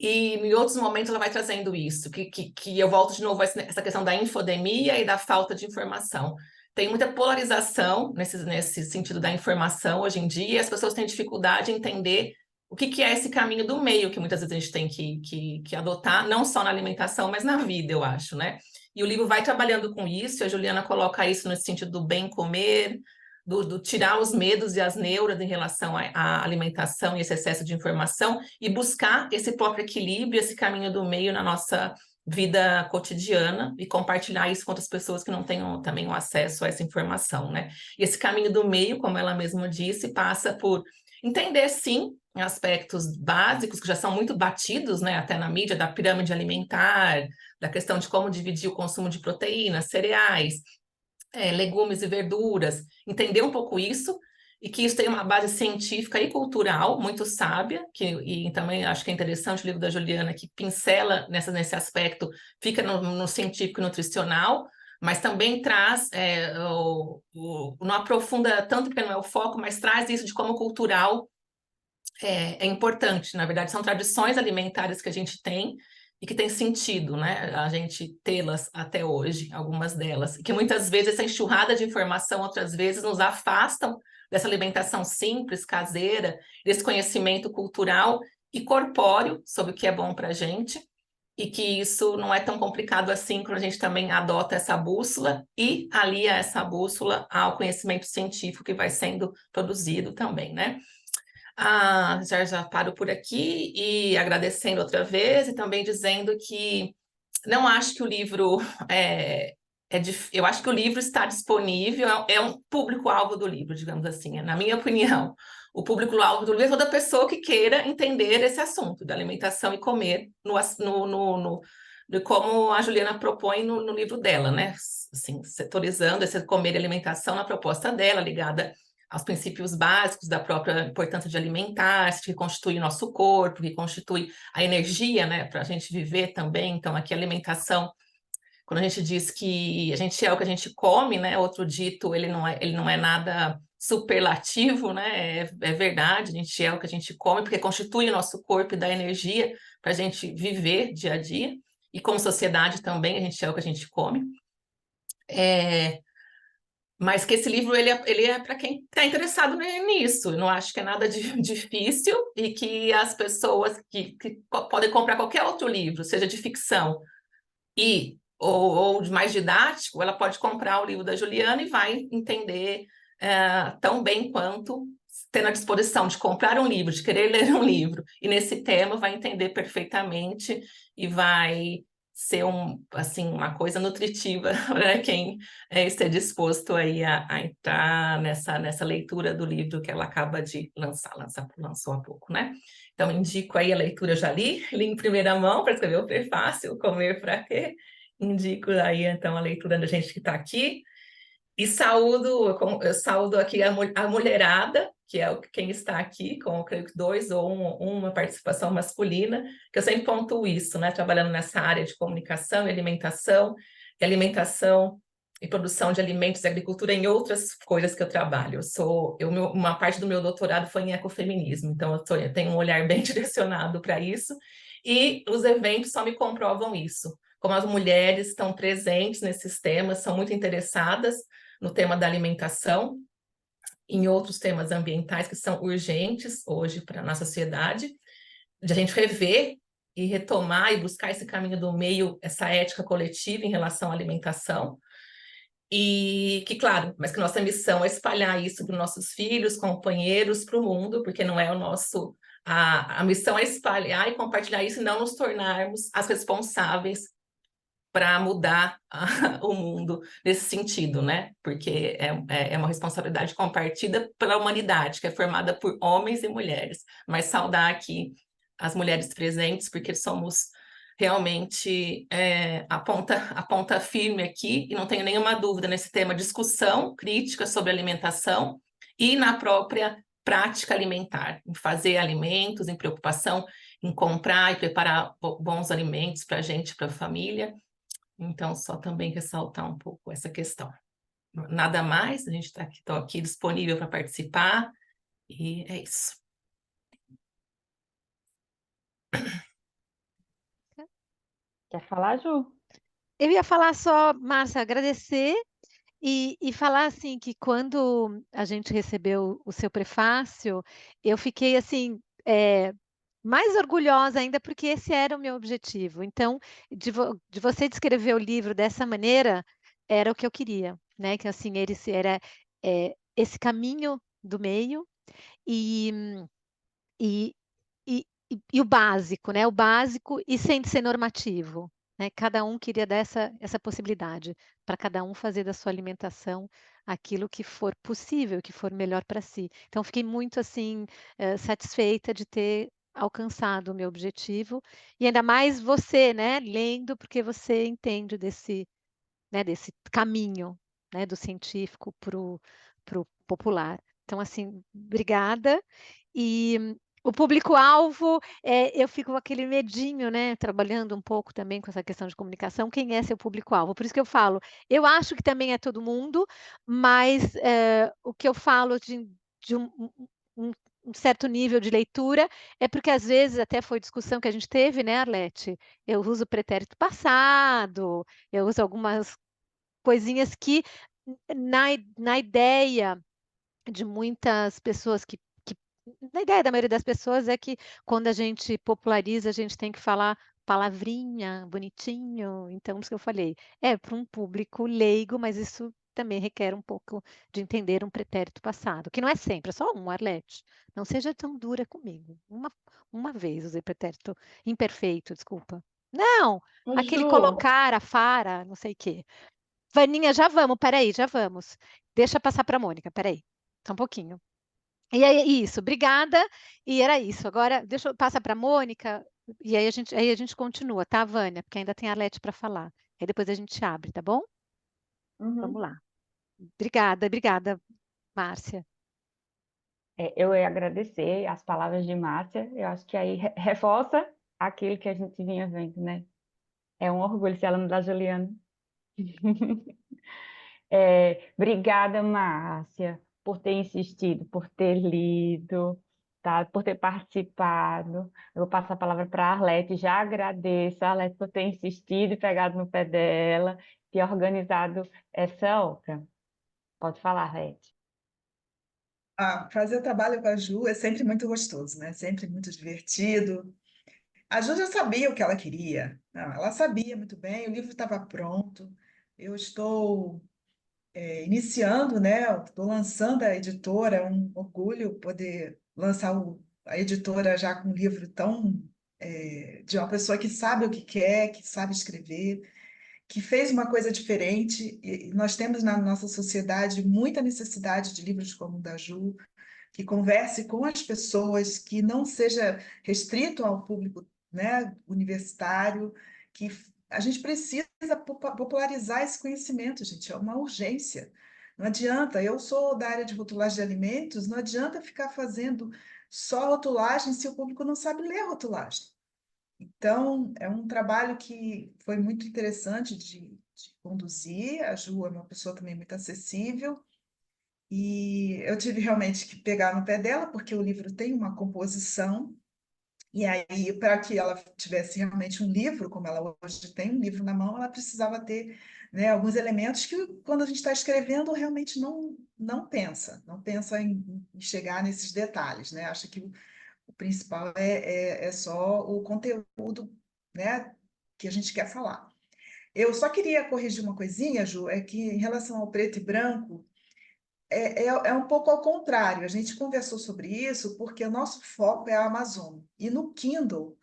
E em outros momentos ela vai trazendo isso, que eu volto de novo a essa questão da infodemia e da falta de informação. Tem muita polarização nesse sentido da informação hoje em dia, e as pessoas têm dificuldade em entender o que é esse caminho do meio que muitas vezes a gente tem que adotar, não só na alimentação, mas na vida, eu acho, né? E o livro vai trabalhando com isso, e a Juliana coloca isso no sentido do bem comer, do tirar os medos e as neuras em relação à alimentação e esse excesso de informação, e buscar esse próprio equilíbrio, esse caminho do meio na nossa vida cotidiana e compartilhar isso com outras pessoas que não tenham também o acesso a essa informação, né? E esse caminho do meio, como ela mesma disse, passa por entender, sim, aspectos básicos que já são muito batidos, né, até na mídia, da pirâmide alimentar, da questão de como dividir o consumo de proteínas, cereais, legumes e verduras, entender um pouco isso, e que isso tem uma base científica e cultural muito sábia, e também acho que é interessante o livro da Juliana, que pincela nesse aspecto, fica no científico e nutricional, mas também traz, não aprofunda tanto porque não é o foco, mas traz isso de como cultural é importante. Na verdade, são tradições alimentares que a gente tem e que tem sentido, né? A gente tê-las até hoje, algumas delas, e que muitas vezes essa enxurrada de informação, outras vezes, nos afastam dessa alimentação simples, caseira, desse conhecimento cultural e corpóreo sobre o que é bom para a gente, e que isso não é tão complicado assim quando a gente também adota essa bússola e alia essa bússola ao conhecimento científico que vai sendo produzido também, né? Já paro por aqui e agradecendo outra vez e também dizendo que não acho que o livro eu acho que o livro está disponível, é um público-alvo do livro, digamos assim, na minha opinião. O público-alvo do livro é toda pessoa que queira entender esse assunto da alimentação e comer como a Juliana propõe no livro dela, né? Assim, setorizando esse comer e alimentação na proposta dela, ligada aos princípios básicos da própria importância de alimentar-se, que constitui o nosso corpo, que constitui a energia, né, para a gente viver também. Então, aqui a alimentação, quando a gente diz que a gente é o que a gente come, né, outro dito, ele não é nada superlativo, né, é verdade, a gente é o que a gente come, porque constitui o nosso corpo e dá energia para a gente viver dia a dia, e como sociedade também, a gente é o que a gente come. Mas que esse livro ele é para quem está interessado nisso. Eu não acho que é nada difícil, e que as pessoas que podem comprar qualquer outro livro, seja de ficção ou de mais didático, ela pode comprar o livro da Juliana e vai entender tão bem quanto tendo a disposição de comprar um livro, de querer ler um livro, e nesse tema vai entender perfeitamente e vai ser assim, uma coisa nutritiva para quem esteja disposto aí a entrar nessa leitura do livro que ela acaba de lançou há pouco, né? Então, indico aí a leitura, eu já li em primeira mão para escrever o prefácio, Comer para Quê? Indico aí, então, a leitura da gente que está aqui. E eu saúdo aqui a mulherada, que é quem está aqui, com creio que 2 ou uma participação masculina, que eu sempre pontuo isso, né? Trabalhando nessa área de comunicação e alimentação e produção de alimentos e agricultura em outras coisas que eu trabalho. Uma parte do meu doutorado foi em ecofeminismo, então eu tenho um olhar bem direcionado para isso, e os eventos só me comprovam isso. Como as mulheres estão presentes nesses temas, são muito interessadas no tema da alimentação, em outros temas ambientais que são urgentes hoje para a nossa sociedade, de a gente rever e retomar e buscar esse caminho do meio, essa ética coletiva em relação à alimentação, e que, claro, mas que nossa missão é espalhar isso para os nossos filhos, companheiros, para o mundo, porque não é o nosso... A missão é espalhar e compartilhar isso e não nos tornarmos as responsáveis para mudar o mundo nesse sentido, né? Porque é uma responsabilidade compartida pela humanidade, que é formada por homens e mulheres. Mas saudar aqui as mulheres presentes, porque somos realmente a ponta firme aqui, e não tenho nenhuma dúvida nesse tema, discussão crítica sobre alimentação e na própria prática alimentar, em fazer alimentos, em preocupação em comprar e preparar bons alimentos para a gente, para a família. Então, só também ressaltar um pouco essa questão. Nada mais, a gente está aqui disponível para participar, e é isso. Quer falar, Ju? Eu ia falar só, Márcia, agradecer e falar assim que quando a gente recebeu o seu prefácio, eu fiquei assim mais orgulhosa ainda, porque esse era o meu objetivo. Então, de você descrever o livro dessa maneira, era o que eu queria, né? Que assim, era esse caminho do meio e, e, e o básico, né? O básico e sem ser normativo, né? Cada um queria dar essa possibilidade para cada um fazer da sua alimentação aquilo que for possível, que for melhor para si. Então, fiquei muito assim satisfeita de ter alcançado o meu objetivo e ainda mais você, né? Lendo, porque você entende desse caminho, né? Do científico para o popular. Então, assim, obrigada. E o público-alvo, eu fico com aquele medinho, né? Trabalhando um pouco também com essa questão de comunicação, quem é seu público-alvo? Por isso que eu falo, eu acho que também é todo mundo, mas o que eu falo de um- um certo nível de leitura é porque às vezes até foi discussão que a gente teve, né, Arlete? Eu uso pretérito passado, eu uso algumas coisinhas que na ideia de muitas pessoas na ideia da maioria das pessoas é que quando a gente populariza, a gente tem que falar palavrinha, bonitinho. Então, isso que eu falei, é para um público leigo, mas isso também requer um pouco de entender um pretérito passado, que não é sempre, é só um, Arlete. Não seja tão dura comigo. Uma vez usei pretérito imperfeito, desculpa. Não, Ô, aquele Ju, colocar, a fara, não sei o quê. Vaninha, já vamos, peraí, já vamos. Deixa passar para a Mônica, peraí, só um pouquinho. E aí, isso, obrigada. E era isso. Agora, deixa eu passar para a Mônica, e aí a gente continua, tá, Vânia? Porque ainda tem a Arlete para falar. Aí depois a gente abre, tá bom? Vamos uhum. lá. Obrigada, obrigada, Márcia. Eu ia agradecer as palavras de Márcia, eu acho que aí reforça aquilo que a gente vinha vendo, né? É um orgulho ser aluna da Juliana. Obrigada, Márcia, por ter insistido, por ter lido, tá? Por ter participado. Eu vou passar a palavra para a Arlete. Já agradeço a Arlete por ter insistido e pegado no pé dela, ter organizado essa obra. Pode falar, Arlete. Fazer o trabalho com a Ju é sempre muito gostoso, né? Sempre muito divertido. A Ju já sabia o que ela queria. Não, ela sabia muito bem, o livro estava pronto. Eu estou iniciando, né? Estou lançando a editora, é um orgulho poder lançar a editora já com um livro tão de uma pessoa que sabe o que quer, que sabe escrever, que fez uma coisa diferente. E nós temos na nossa sociedade muita necessidade de livros como o da Ju, que converse com as pessoas, que não seja restrito ao público, né, universitário, que a gente precisa popularizar esse conhecimento, gente, é uma urgência. Não adianta, eu sou da área de rotulagem de alimentos, não adianta ficar fazendo só rotulagem se o público não sabe ler rotulagem. Então, é um trabalho que foi muito interessante de conduzir. A Ju é uma pessoa também muito acessível, e eu tive realmente que pegar no pé dela, porque o livro tem uma composição, e aí, para que ela tivesse realmente um livro, como ela hoje tem um livro na mão, ela precisava ter, né, alguns elementos que, quando a gente está escrevendo, realmente não pensa em chegar nesses detalhes, né? Acha que o principal é só o conteúdo, né, que a gente quer falar. Eu só queria corrigir uma coisinha, Ju, é que em relação ao preto e branco, é um pouco ao contrário. A gente conversou sobre isso porque o nosso foco é a Amazon. E no Kindle,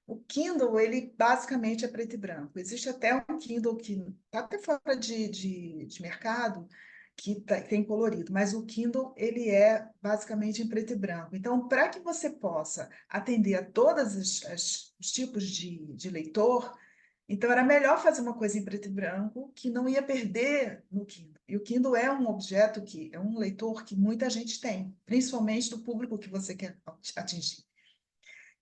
o Kindle, ele basicamente é preto e branco. Existe até um Kindle que está até fora de mercado, que tem colorido, mas o Kindle, ele é basicamente em preto e branco. Então, para que você possa atender a todos os tipos de leitor, então era melhor fazer uma coisa em preto e branco que não ia perder no Kindle. E o Kindle é um objeto que é um leitor que muita gente tem, principalmente do público que você quer atingir.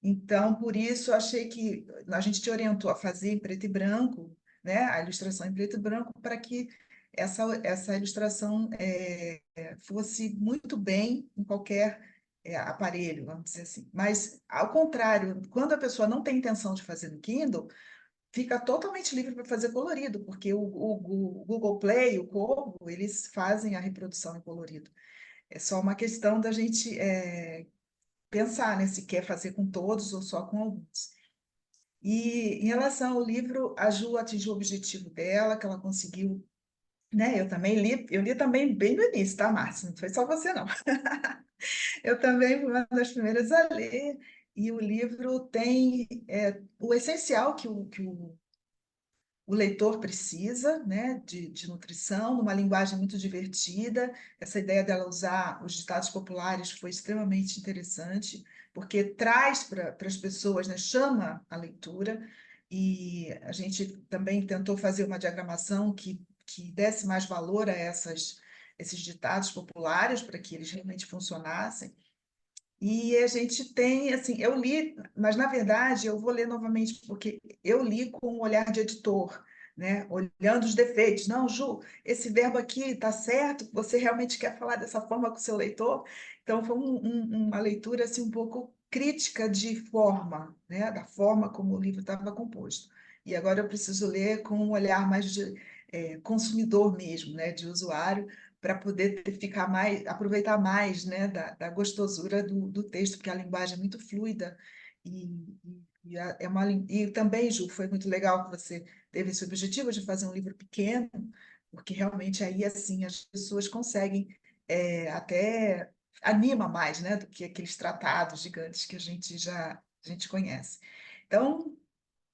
Então, por isso, eu achei que a gente te orientou a fazer em preto e branco, né? A ilustração em preto e branco, para que essa ilustração fosse muito bem em qualquer aparelho, vamos dizer assim. Mas, ao contrário, quando a pessoa não tem intenção de fazer no Kindle, fica totalmente livre para fazer colorido, porque o Google Play, o Kobo, eles fazem a reprodução em colorido. É só uma questão da gente pensar, né, se quer fazer com todos ou só com alguns. E em relação ao livro, a Ju atingiu o objetivo dela, que ela conseguiu, né? Eu li também bem no início, tá, Márcia? Não foi só você, não. Eu também fui uma das primeiras a ler, e o livro tem o essencial que o leitor precisa, né, de nutrição, numa linguagem muito divertida. Essa ideia dela usar os ditados populares foi extremamente interessante, porque traz para as pessoas, né, chama a leitura, e a gente também tentou fazer uma diagramação que desse mais valor a esses ditados populares, para que eles realmente funcionassem. E a gente tem, assim, eu li, mas na verdade eu vou ler novamente, porque eu li com um olhar de editor, né? Olhando os defeitos. Não, Ju, esse verbo aqui está certo? Você realmente quer falar dessa forma com o seu leitor? Então foi uma leitura assim, um pouco crítica de forma, né? Da forma como o livro estava composto. E agora eu preciso ler com um olhar mais de consumidor mesmo, né? De usuário, para poder ficar mais, aproveitar mais, né, da gostosura do texto, porque a linguagem é muito fluida e também, Ju, foi muito legal que você teve esse objetivo de fazer um livro pequeno, porque realmente aí assim as pessoas conseguem até anima mais, né, do que aqueles tratados gigantes que a gente conhece. Então,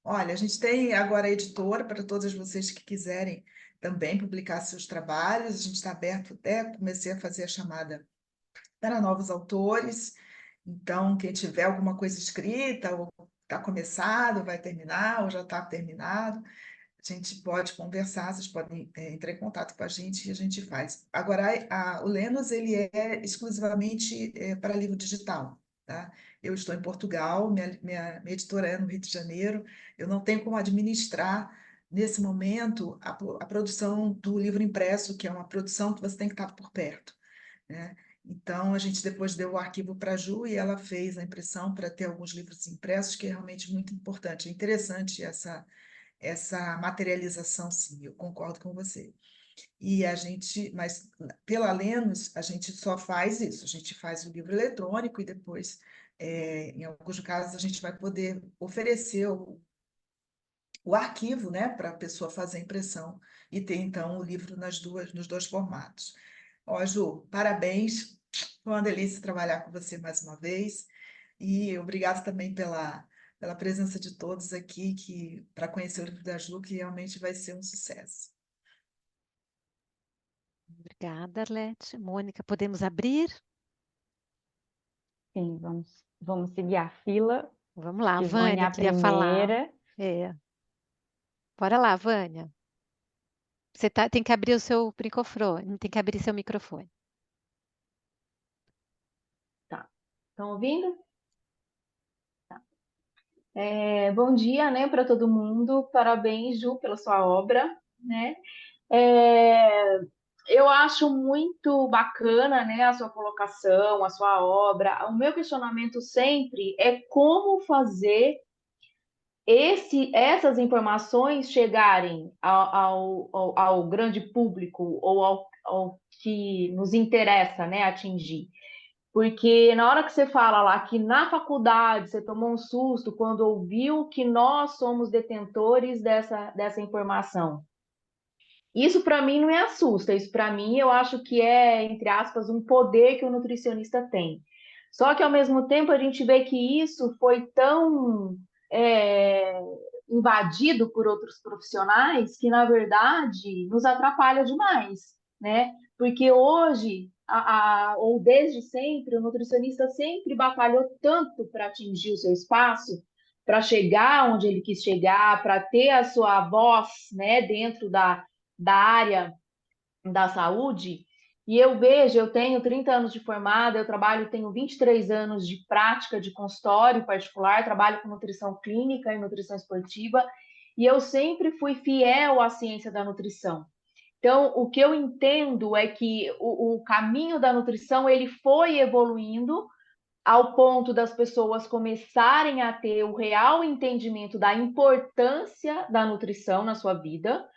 olha, a gente tem agora a editora para todas vocês que quiserem também publicar seus trabalhos. A gente está aberto, até comecei a fazer a chamada para novos autores. Então, quem tiver alguma coisa escrita, ou está começado, vai terminar, ou já está terminado, a gente pode conversar, vocês podem entrar em contato com a gente e a gente faz. Agora, o Lenos, ele é exclusivamente para livro digital, tá? Eu estou em Portugal, minha editora é no Rio de Janeiro, eu não tenho como administrar, nesse momento, a produção do livro impresso, que é uma produção que você tem que estar por perto, né? Então, a gente depois deu o arquivo para a Ju e ela fez a impressão para ter alguns livros impressos, que é realmente muito importante. É interessante essa materialização, sim, eu concordo com você. Mas pela Lemos, a gente só faz isso, a gente faz o livro eletrônico e depois, em alguns casos, a gente vai poder oferecer o arquivo, né, para a pessoa fazer a impressão e ter, então, o livro nos dois formatos. Ó, Ju, parabéns, foi uma delícia trabalhar com você mais uma vez, e obrigado também pela presença de todos aqui, que para conhecer o livro da Ju, que realmente vai ser um sucesso. Obrigada, Arlete. Mônica, podemos abrir? Sim, vamos seguir a fila, Vamos lá, a que Vânia é Vânia a queria falar. primeira. É. Bora lá, Vânia. Você tem que abrir o seu microfone, tem que abrir seu microfone. Tá. Estão ouvindo? Bom dia, né, para todo mundo. Parabéns, Ju, pela sua obra, né? É, eu acho muito bacana, né, a sua colocação, a sua obra. O meu questionamento sempre é como fazer essas informações chegarem ao grande público ou ao que nos interessa, né, atingir. Porque na hora que você fala lá que na faculdade você tomou um susto quando ouviu que nós somos detentores dessa informação. Isso para mim não é assusta, isso para mim eu acho que é, entre aspas, um poder que o nutricionista tem. Só que ao mesmo tempo a gente vê que isso foi tão é, invadido por outros profissionais que, na verdade, nos atrapalha demais, né? Porque hoje, ou desde sempre, o nutricionista sempre batalhou tanto para atingir o seu espaço, para chegar onde ele quis chegar, para ter a sua voz, né, dentro da área da saúde. E eu tenho 30 anos de formada, eu tenho 23 anos de prática de consultório particular, trabalho com nutrição clínica e nutrição esportiva, e eu sempre fui fiel à ciência da nutrição. Então, o que eu entendo é que o caminho da nutrição ele foi evoluindo ao ponto das pessoas começarem a ter o real entendimento da importância da nutrição na sua vida.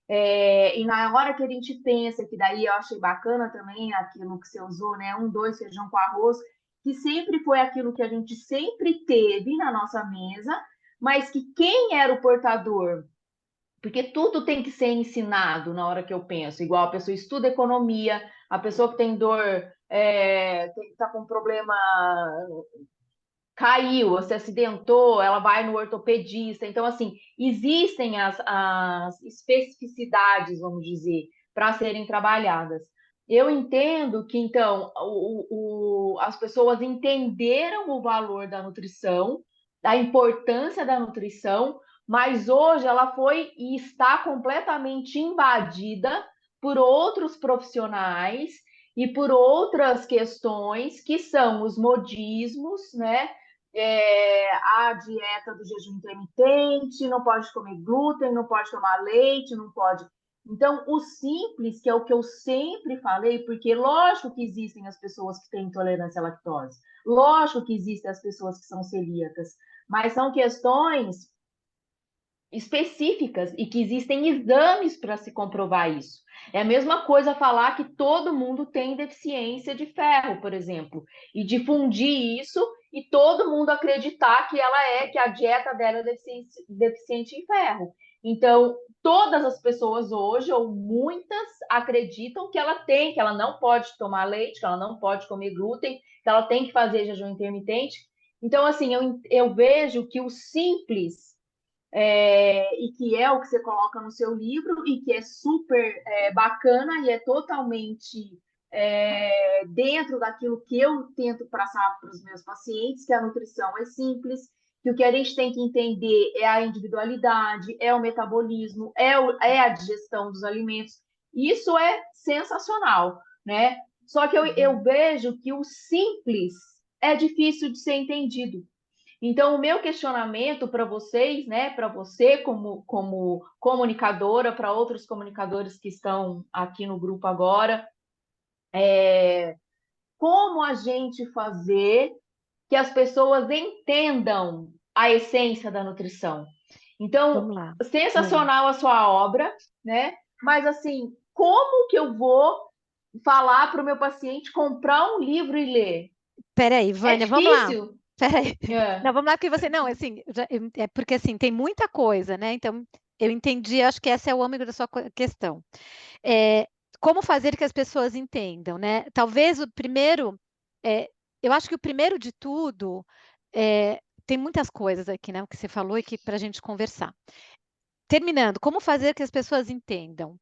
E na hora que a gente pensa, que daí eu achei bacana também aquilo que você usou, né? 1, 2, feijão com arroz, que sempre foi aquilo que a gente sempre teve na nossa mesa, mas que quem era o portador? Porque tudo tem que ser ensinado na hora que eu penso. Igual a pessoa estuda economia, a pessoa que tem dor, está com problema, caiu, se acidentou, ela vai no ortopedista. Então, assim, existem as especificidades, vamos dizer, para serem trabalhadas. Eu entendo que, então, as pessoas entenderam o valor da nutrição, a importância da nutrição, mas hoje ela foi e está completamente invadida por outros profissionais e por outras questões que são os modismos, né? A dieta do jejum intermitente, não pode comer glúten, não pode tomar leite, não pode. Então, o simples, que é o que eu sempre falei, porque lógico que existem as pessoas que têm intolerância à lactose, lógico que existem as pessoas que são celíacas, mas são questões específicas e que existem exames para se comprovar isso. É a mesma coisa falar que todo mundo tem deficiência de ferro, por exemplo, e difundir isso e todo mundo acreditar que que a dieta dela é deficiente em ferro. Então, todas as pessoas hoje, ou muitas, acreditam que que ela não pode tomar leite, que ela não pode comer glúten, que ela tem que fazer jejum intermitente. Então, assim, eu vejo que o simples e que é o que você coloca no seu livro e que é super bacana e é totalmente dentro daquilo que eu tento passar para os meus pacientes, que a nutrição é simples, que o que a gente tem que entender é a individualidade, é o metabolismo, é a digestão dos alimentos. Isso é sensacional, né? Só que eu vejo que o simples é difícil de ser entendido. Então, o meu questionamento para vocês, né, para você como comunicadora, para outros comunicadores que estão aqui no grupo agora, como a gente fazer que as pessoas entendam a essência da nutrição? Então, Vamos lá. sensacional a sua obra, né? Mas assim, como que eu vou falar para o meu paciente comprar um livro e ler? Peraí, Vânia, vamos lá. Difícil. Peraí. Não, vamos lá, porque você. Não, assim, é porque assim, tem muita coisa, né? Então, eu entendi, acho que esse é o âmago da sua questão. Como fazer que as pessoas entendam, né? Talvez o primeiro, eu acho que o primeiro de tudo, tem muitas coisas aqui, né? O que você falou e que para a gente conversar. Terminando, como fazer que as pessoas entendam?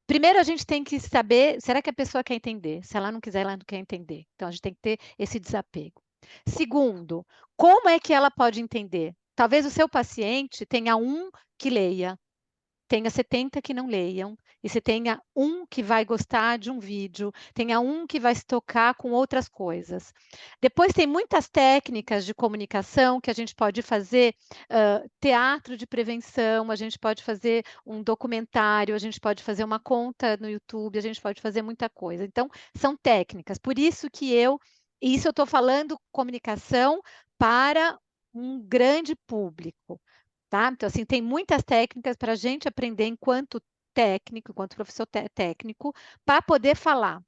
Primeiro, a gente tem que saber, será que a pessoa quer entender? Se ela não quiser, ela não quer entender. Então, a gente tem que ter esse desapego. Segundo, como é que ela pode entender? Talvez o seu paciente tenha um que leia, tenha 70 que não leiam, e você tenha um que vai gostar de um vídeo, tenha um que vai se tocar com outras coisas. Depois tem muitas técnicas de comunicação que a gente pode fazer, teatro de prevenção, a gente pode fazer um documentário, a gente pode fazer uma conta no YouTube, a gente pode fazer muita coisa. Então, são técnicas. Por isso que eu estou falando comunicação para um grande público. Tá? Então, assim, tem muitas técnicas para a gente aprender enquanto técnico, enquanto professor técnico, para poder falar.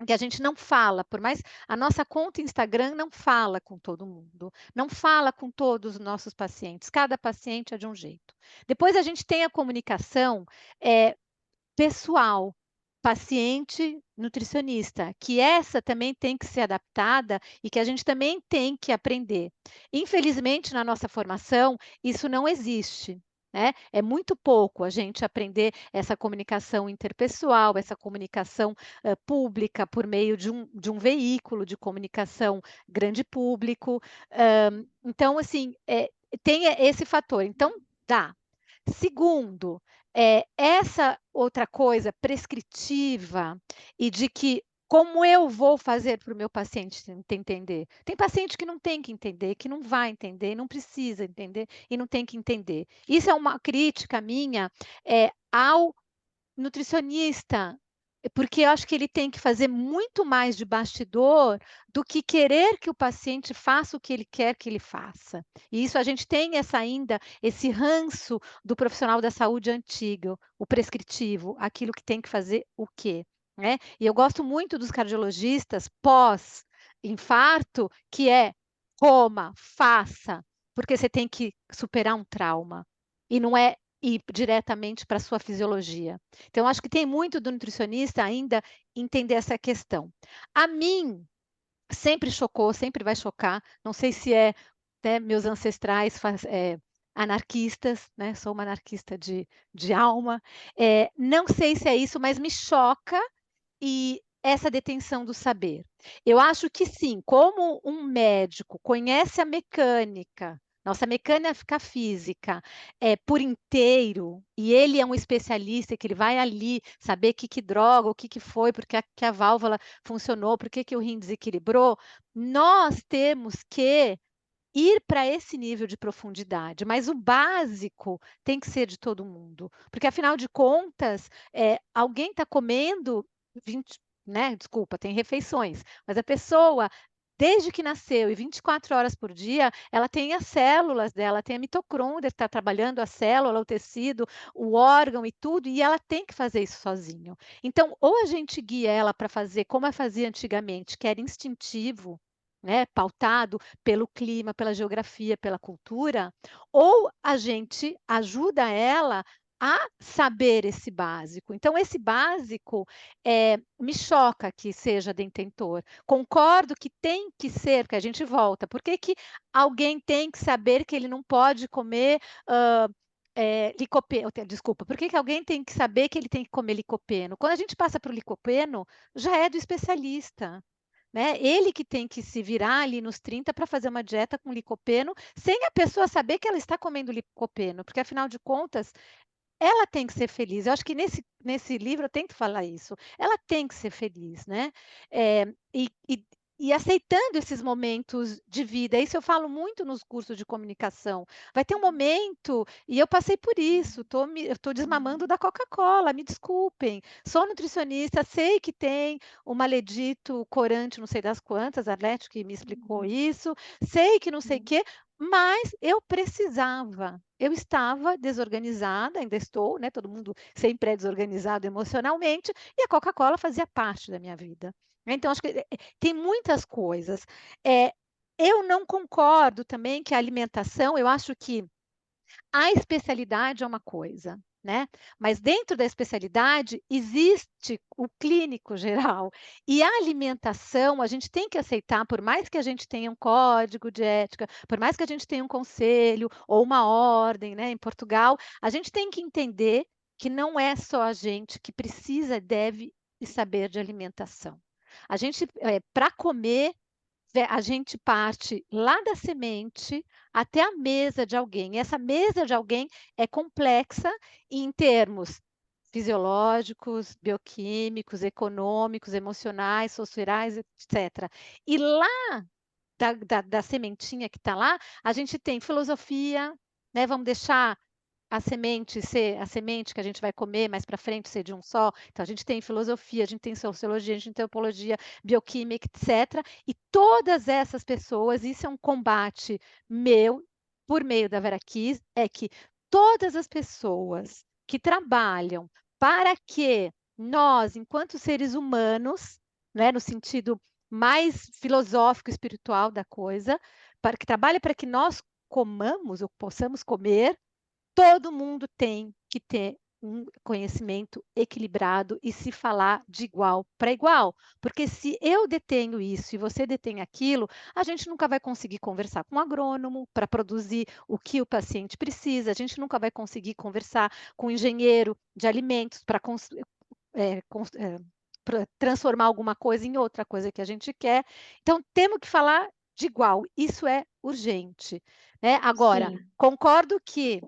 Que a gente não fala, por mais a nossa conta Instagram não fala com todo mundo, não fala com todos os nossos pacientes, cada paciente é de um jeito. Depois a gente tem a comunicação pessoal, paciente nutricionista, que essa também tem que ser adaptada e que a gente também tem que aprender. Infelizmente, na nossa formação, isso não existe. Né? É muito pouco a gente aprender essa comunicação interpessoal, essa comunicação pública por meio de um veículo de comunicação grande público. Então, assim, tem esse fator. Então, dá. Segundo, essa outra coisa prescritiva e de que como eu vou fazer para o meu paciente entender? Tem paciente que não tem que entender, que não vai entender, não precisa entender e não tem que entender. Isso é uma crítica minha ao nutricionista, porque eu acho que ele tem que fazer muito mais de bastidor do que querer que o paciente faça o que ele quer que ele faça. E isso a gente tem ainda esse ranço do profissional da saúde antigo, o prescritivo, aquilo que tem que fazer o quê, né? E eu gosto muito dos cardiologistas pós infarto, que é coma, faça, porque você tem que superar um trauma. E não é ir diretamente para a sua fisiologia. Então, acho que tem muito do nutricionista ainda entender essa questão. A mim, sempre chocou, sempre vai chocar. Não sei se é, né, meus ancestrais anarquistas, né? Sou uma anarquista de alma. Não sei se é isso, mas me choca e essa detenção do saber. Eu acho que sim, como um médico conhece a mecânica, nossa mecânica física por inteiro, e ele é um especialista que ele vai ali saber que droga, o que foi, porque que a válvula funcionou, por que o rim desequilibrou, nós temos que ir para esse nível de profundidade, mas o básico tem que ser de todo mundo, porque afinal de contas, alguém está comendo 20, né? Desculpa, tem refeições, mas a pessoa, desde que nasceu e 24 horas por dia, ela tem as células dela, tem a mitocôndria que está trabalhando a célula, o tecido, o órgão e tudo, e ela tem que fazer isso sozinho. Então, ou a gente guia ela para fazer como ela fazia antigamente, que era instintivo, né, pautado pelo clima, pela geografia, pela cultura, ou a gente ajuda ela a saber esse básico. Então, esse básico me choca que seja detentor. Concordo que tem que ser, porque a gente volta. Por que alguém tem que saber que ele não pode comer licopeno? Desculpa, por que alguém tem que saber que ele tem que comer licopeno? Quando a gente passa para o licopeno, já é do especialista. Né? Ele que tem que se virar ali nos 30 para fazer uma dieta com licopeno, sem a pessoa saber que ela está comendo licopeno, porque afinal de contas, ela tem que ser feliz. Eu acho que nesse livro eu tento falar isso. Ela tem que ser feliz, né? E aceitando esses momentos de vida. Isso eu falo muito nos cursos de comunicação. Vai ter um momento, e eu passei por isso, estou desmamando da Coca-Cola, me desculpem. Sou nutricionista, sei que tem o maledito corante, não sei das quantas, a Arlete que me explicou isso, sei que não sei o quê, mas eu precisava. Eu estava desorganizada, ainda estou, né? Todo mundo sempre é desorganizado emocionalmente, e a Coca-Cola fazia parte da minha vida. Então, acho que tem muitas coisas. Eu não concordo também que a alimentação, eu acho que a especialidade é uma coisa, né? Mas dentro da especialidade existe o clínico geral. E a alimentação, a gente tem que aceitar, por mais que a gente tenha um código de ética, por mais que a gente tenha um conselho ou uma ordem, né? Em Portugal, a gente tem que entender que não é só a gente que precisa, deve saber de alimentação. A gente, para comer, a gente parte lá da semente até a mesa de alguém. E essa mesa de alguém é complexa em termos fisiológicos, bioquímicos, econômicos, emocionais, sociais, etc. E lá da sementinha que está lá, a gente tem filosofia, né? Vamos deixar a semente ser a semente que a gente vai comer mais para frente ser de um só. Então, a gente tem filosofia, a gente tem sociologia, a gente tem antropologia, bioquímica, etc. E todas essas pessoas, isso é um combate meu, por meio da Vera Kiss, é que todas as pessoas que trabalham para que nós, enquanto seres humanos, né, no sentido mais filosófico e espiritual da coisa, para que trabalhe para que nós comamos ou possamos comer, todo mundo tem que ter um conhecimento equilibrado e se falar de igual para igual, porque se eu detenho isso e você detém aquilo, a gente nunca vai conseguir conversar com o agrônomo para produzir o que o paciente precisa, a gente nunca vai conseguir conversar com o engenheiro de alimentos para transformar alguma coisa em outra coisa que a gente quer. Então, temos que falar de igual, isso é urgente. Né? Agora, Sim, concordo que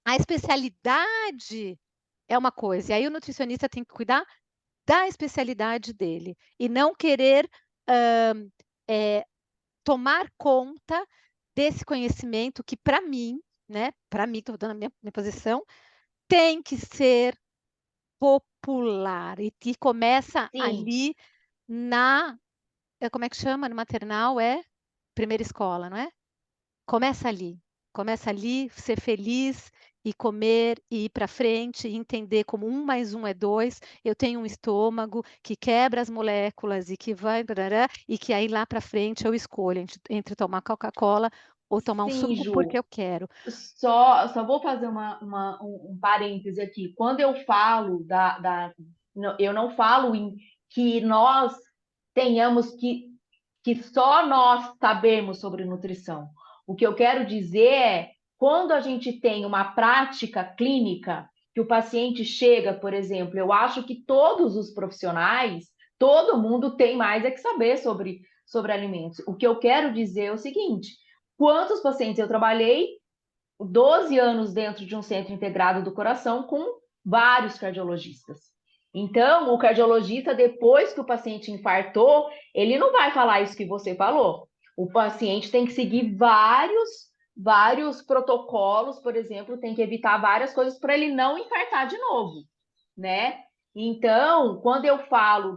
a especialidade é uma coisa, e aí o nutricionista tem que cuidar da especialidade dele e não querer tomar conta desse conhecimento que, para mim, né, para mim, estou dando a minha posição, tem que ser popular e que começa sim, ali como é que chama? No maternal é primeira escola, não é? Começa ali, ser feliz e comer, e ir para frente, e entender como 1 mais 1 é 2, eu tenho um estômago que quebra as moléculas e que vai, barará, e que aí lá para frente eu escolho entre tomar Coca-Cola ou tomar um Sim, suco porque Ju. eu quero. Só vou fazer um parêntese aqui. Quando eu falo eu não falo em que nós tenhamos que só nós sabemos sobre nutrição. O que eu quero dizer é, quando a gente tem uma prática clínica, que o paciente chega, por exemplo, eu acho que todos os profissionais, todo mundo tem mais é que saber sobre alimentos. O que eu quero dizer é o seguinte: quantos pacientes eu trabalhei 12 anos dentro de um centro integrado do coração com vários cardiologistas. Então, o cardiologista, depois que o paciente infartou, ele não vai falar isso que você falou. O paciente tem que seguir vários protocolos, por exemplo, tem que evitar várias coisas para ele não infartar de novo, né? Então, quando eu falo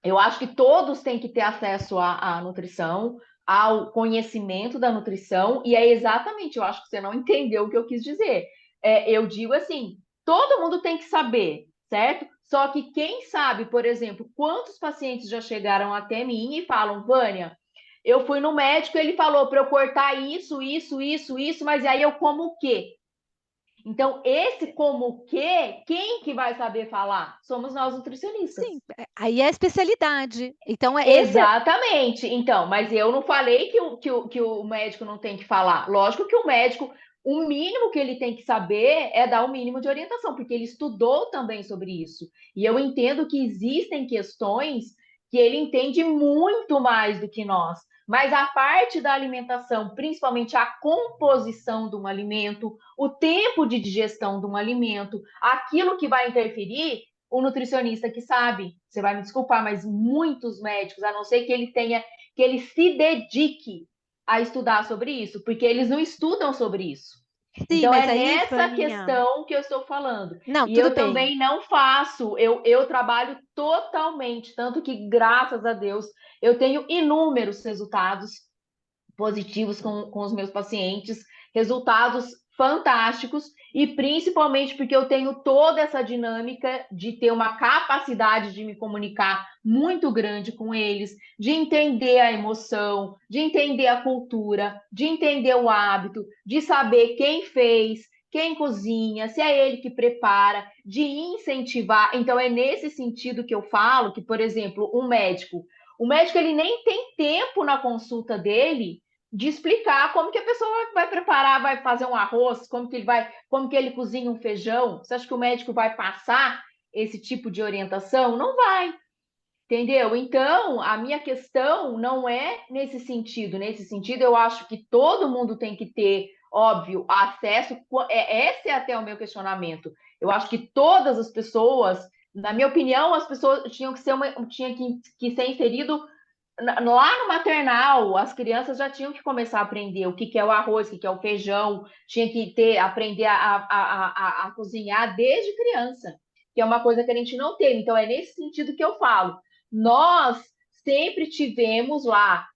eu acho que todos têm que ter acesso à nutrição, ao conhecimento da nutrição, e é exatamente, eu acho que você não entendeu o que eu quis dizer. Eu digo assim, todo mundo tem que saber, certo? Só que quem sabe, por exemplo, quantos pacientes já chegaram até mim e falam, Vânia, eu fui no médico, ele falou para eu cortar isso, mas aí eu como o quê? Então, esse como o quê, quem que vai saber falar? Somos nós nutricionistas. Sim, aí é a especialidade. Então, Exatamente. Então, mas eu não falei que o médico não tem que falar. Lógico que o médico, o mínimo que ele tem que saber é dar o mínimo de orientação, porque ele estudou também sobre isso. E eu entendo que existem questões que ele entende muito mais do que nós. Mas a parte da alimentação, principalmente a composição de um alimento, o tempo de digestão de um alimento, aquilo que vai interferir, o nutricionista que sabe. Você vai me desculpar, mas muitos médicos, a não ser que ele se dedique a estudar sobre isso, porque eles não estudam sobre isso. sim, Então, é mas aí, nessa Vânia, questão que eu estou falando. não, E tudo eu bem. também não faço, eu trabalho totalmente, tanto que, graças a Deus, eu tenho inúmeros resultados positivos com os meus pacientes, resultados fantásticos, e principalmente porque eu tenho toda essa dinâmica de ter uma capacidade de me comunicar muito grande com eles, de entender a emoção, de entender a cultura, de entender o hábito, de saber quem fez, quem cozinha, se é ele que prepara, de incentivar. Então, é nesse sentido que eu falo que, por exemplo, o médico ele nem tem tempo na consulta dele de explicar como que a pessoa vai preparar, vai fazer um arroz, como que ele cozinha um feijão. Você acha que o médico vai passar esse tipo de orientação? Não vai, entendeu? Então, a minha questão não é nesse sentido. Nesse sentido, eu acho que todo mundo tem que ter, óbvio, acesso. Esse é até o meu questionamento. Eu acho que todas as pessoas, na minha opinião, as pessoas tinham que ser inserido lá no maternal. As crianças já tinham que começar a aprender o que é o arroz, o que é o feijão, tinha que aprender a cozinhar desde criança, que é uma coisa que a gente não teve. Então, é nesse sentido que eu falo. Nós sempre tivemos lá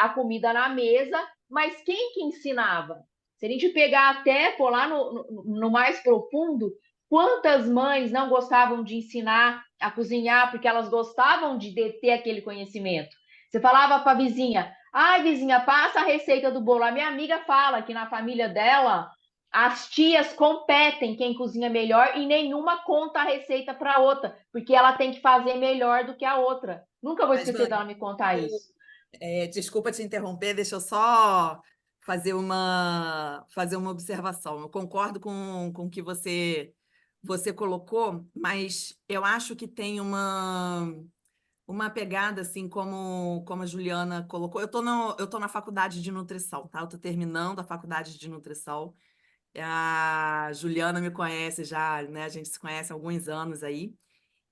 a comida na mesa, mas quem que ensinava? Se a gente pegar até por lá no mais profundo, quantas mães não gostavam de ensinar a cozinhar porque elas gostavam de ter aquele conhecimento? Você falava para a vizinha, ai, vizinha, passa a receita do bolo. A minha amiga fala que na família dela, as tias competem quem cozinha melhor e nenhuma conta a receita para a outra, porque ela tem que fazer melhor do que a outra. Nunca vou Mas, esquecer Vânia, dela me contar isso. desculpa te interromper, deixa eu só fazer uma observação. Eu concordo com o que você colocou, mas eu acho que tem uma pegada, assim, como a Juliana colocou. Eu tô na faculdade de nutrição, tá? Eu tô terminando a faculdade de nutrição. A Juliana me conhece já, né? A gente se conhece há alguns anos aí.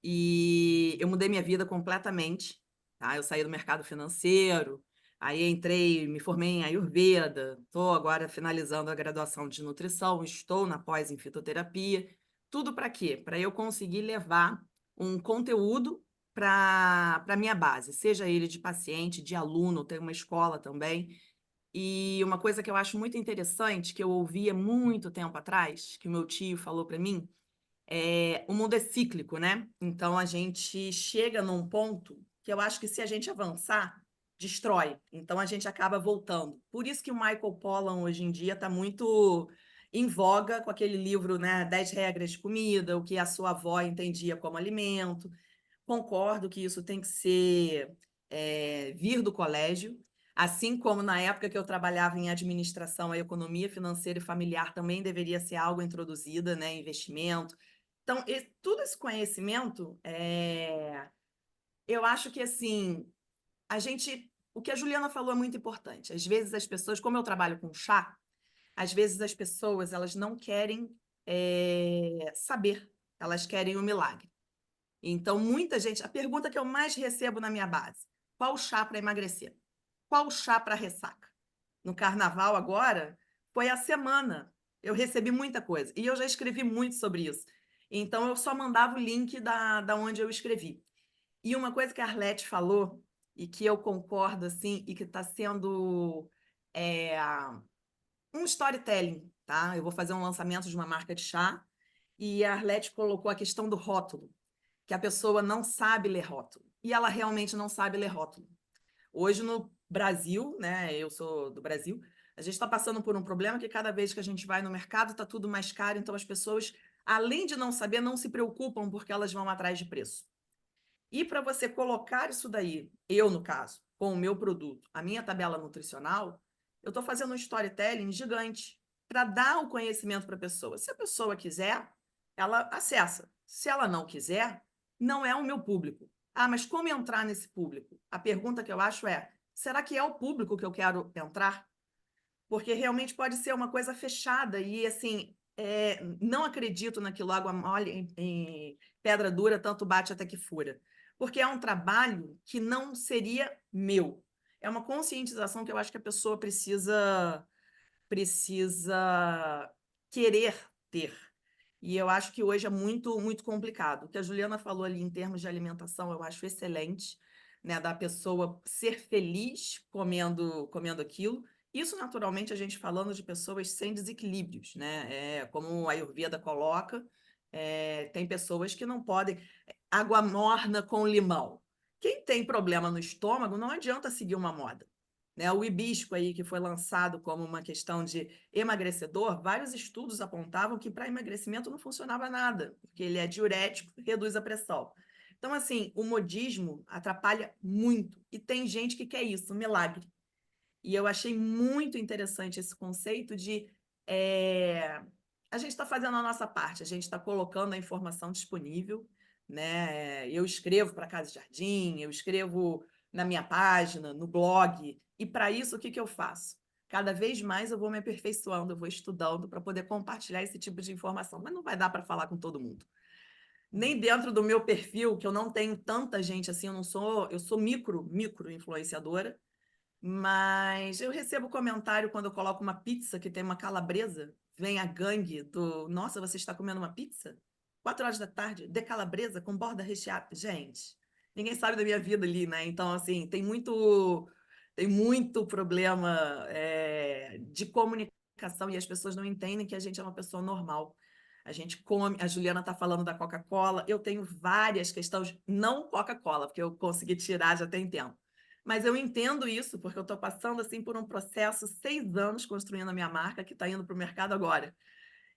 E eu mudei minha vida completamente, tá? Eu saí do mercado financeiro, aí entrei, me formei em Ayurveda, estou agora finalizando a graduação de nutrição, estou na pós em fitoterapia. Tudo para quê? Para eu conseguir levar um conteúdo para a minha base, seja ele de paciente, de aluno, tem uma escola também. E uma coisa que eu acho muito interessante, que eu ouvia muito tempo atrás, que o meu tio falou para mim, o mundo é cíclico, né? Então a gente chega num ponto que eu acho que se a gente avançar, destrói. Então a gente acaba voltando. Por isso que o Michael Pollan hoje em dia está muito em voga com aquele livro, né, 10 regras de comida, o que a sua avó entendia como alimento. Concordo que isso tem que ser vir do colégio, assim como na época que eu trabalhava em administração, a economia financeira e familiar também deveria ser algo introduzida, né, investimento. Então, todo esse conhecimento, eu acho que assim, o que a Juliana falou é muito importante. Às vezes as pessoas, como eu trabalho com chá, às vezes as pessoas elas não querem saber, elas querem o milagre. Então, muita gente. A pergunta que eu mais recebo na minha base: qual chá para emagrecer? Qual chá para ressaca? No carnaval, agora, foi a semana. Eu recebi muita coisa. E eu já escrevi muito sobre isso. Então, eu só mandava o link da onde eu escrevi. E uma coisa que a Arlete falou, e que eu concordo, assim, e que está sendo é, um storytelling, tá? Eu vou fazer um lançamento de uma marca de chá, e a Arlete colocou a questão do rótulo, que a pessoa não sabe ler rótulo. E ela realmente não sabe ler rótulo. Hoje no Brasil, né, eu sou do Brasil, a gente está passando por um problema que cada vez que a gente vai no mercado está tudo mais caro, então as pessoas, além de não saber, não se preocupam porque elas vão atrás de preço. E para você colocar isso daí, eu no caso, com o meu produto, a minha tabela nutricional, eu estou fazendo um storytelling gigante para dar o conhecimento para a pessoa. Se a pessoa quiser, ela acessa. Se ela não quiser, não é o meu público. Ah, mas como entrar nesse público? A pergunta que eu acho é: será que é o público que eu quero entrar? Porque realmente pode ser uma coisa fechada e, assim, não acredito naquilo, água mole em pedra dura, tanto bate até que fura. Porque é um trabalho que não seria meu. É uma conscientização que eu acho que a pessoa precisa querer ter. E eu acho que hoje é muito, muito complicado. O que a Juliana falou ali em termos de alimentação, eu acho excelente, né? Da pessoa ser feliz comendo aquilo. Isso, naturalmente, a gente falando de pessoas sem desequilíbrios, né? Como a Ayurveda coloca, tem pessoas que não podem. Água morna com limão. Quem tem problema no estômago, não adianta seguir uma moda. Né? O hibisco aí, que foi lançado como uma questão de emagrecedor, vários estudos apontavam que para emagrecimento não funcionava nada, porque ele é diurético e reduz a pressão. Então, assim, o modismo atrapalha muito. E tem gente que quer isso, um milagre. E eu achei muito interessante esse conceito de a gente está fazendo a nossa parte, a gente está colocando a informação disponível, né? Eu escrevo para Casa e Jardim, eu escrevo na minha página, no blog, e para isso o que eu faço? Cada vez mais eu vou me aperfeiçoando, eu vou estudando para poder compartilhar esse tipo de informação, mas não vai dar para falar com todo mundo. Nem dentro do meu perfil, que eu não tenho tanta gente assim, eu sou micro influenciadora, mas eu recebo comentário quando eu coloco uma pizza que tem uma calabresa, vem a gangue do, nossa, você está comendo uma pizza? 4 horas da tarde, de calabresa com borda recheada. Gente, ninguém sabe da minha vida ali, né? Então, assim, tem muito problema de comunicação e as pessoas não entendem que a gente é uma pessoa normal. A gente come, a Juliana está falando da Coca-Cola, eu tenho várias questões, não Coca-Cola, porque eu consegui tirar já tem tempo. Mas eu entendo isso, porque eu estou passando assim por um processo, 6 anos construindo a minha marca, que está indo para o mercado agora.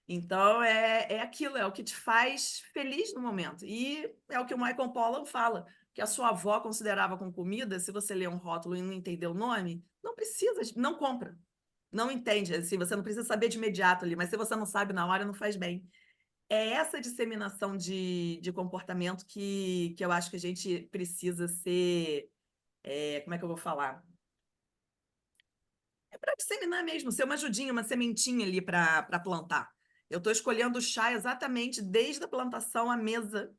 Então, é aquilo, é o que te faz feliz no momento. E é o que o Michael Pollan fala, que a sua avó considerava com comida, se você ler um rótulo e não entender o nome, não precisa, não compra. Não entende, assim, você não precisa saber de imediato ali, mas se você não sabe na hora, não faz bem. É essa disseminação de comportamento que eu acho que a gente precisa ser como é que eu vou falar? É para disseminar mesmo, ser uma ajudinha, uma sementinha ali para plantar. Eu estou escolhendo o chá exatamente desde a plantação à mesa,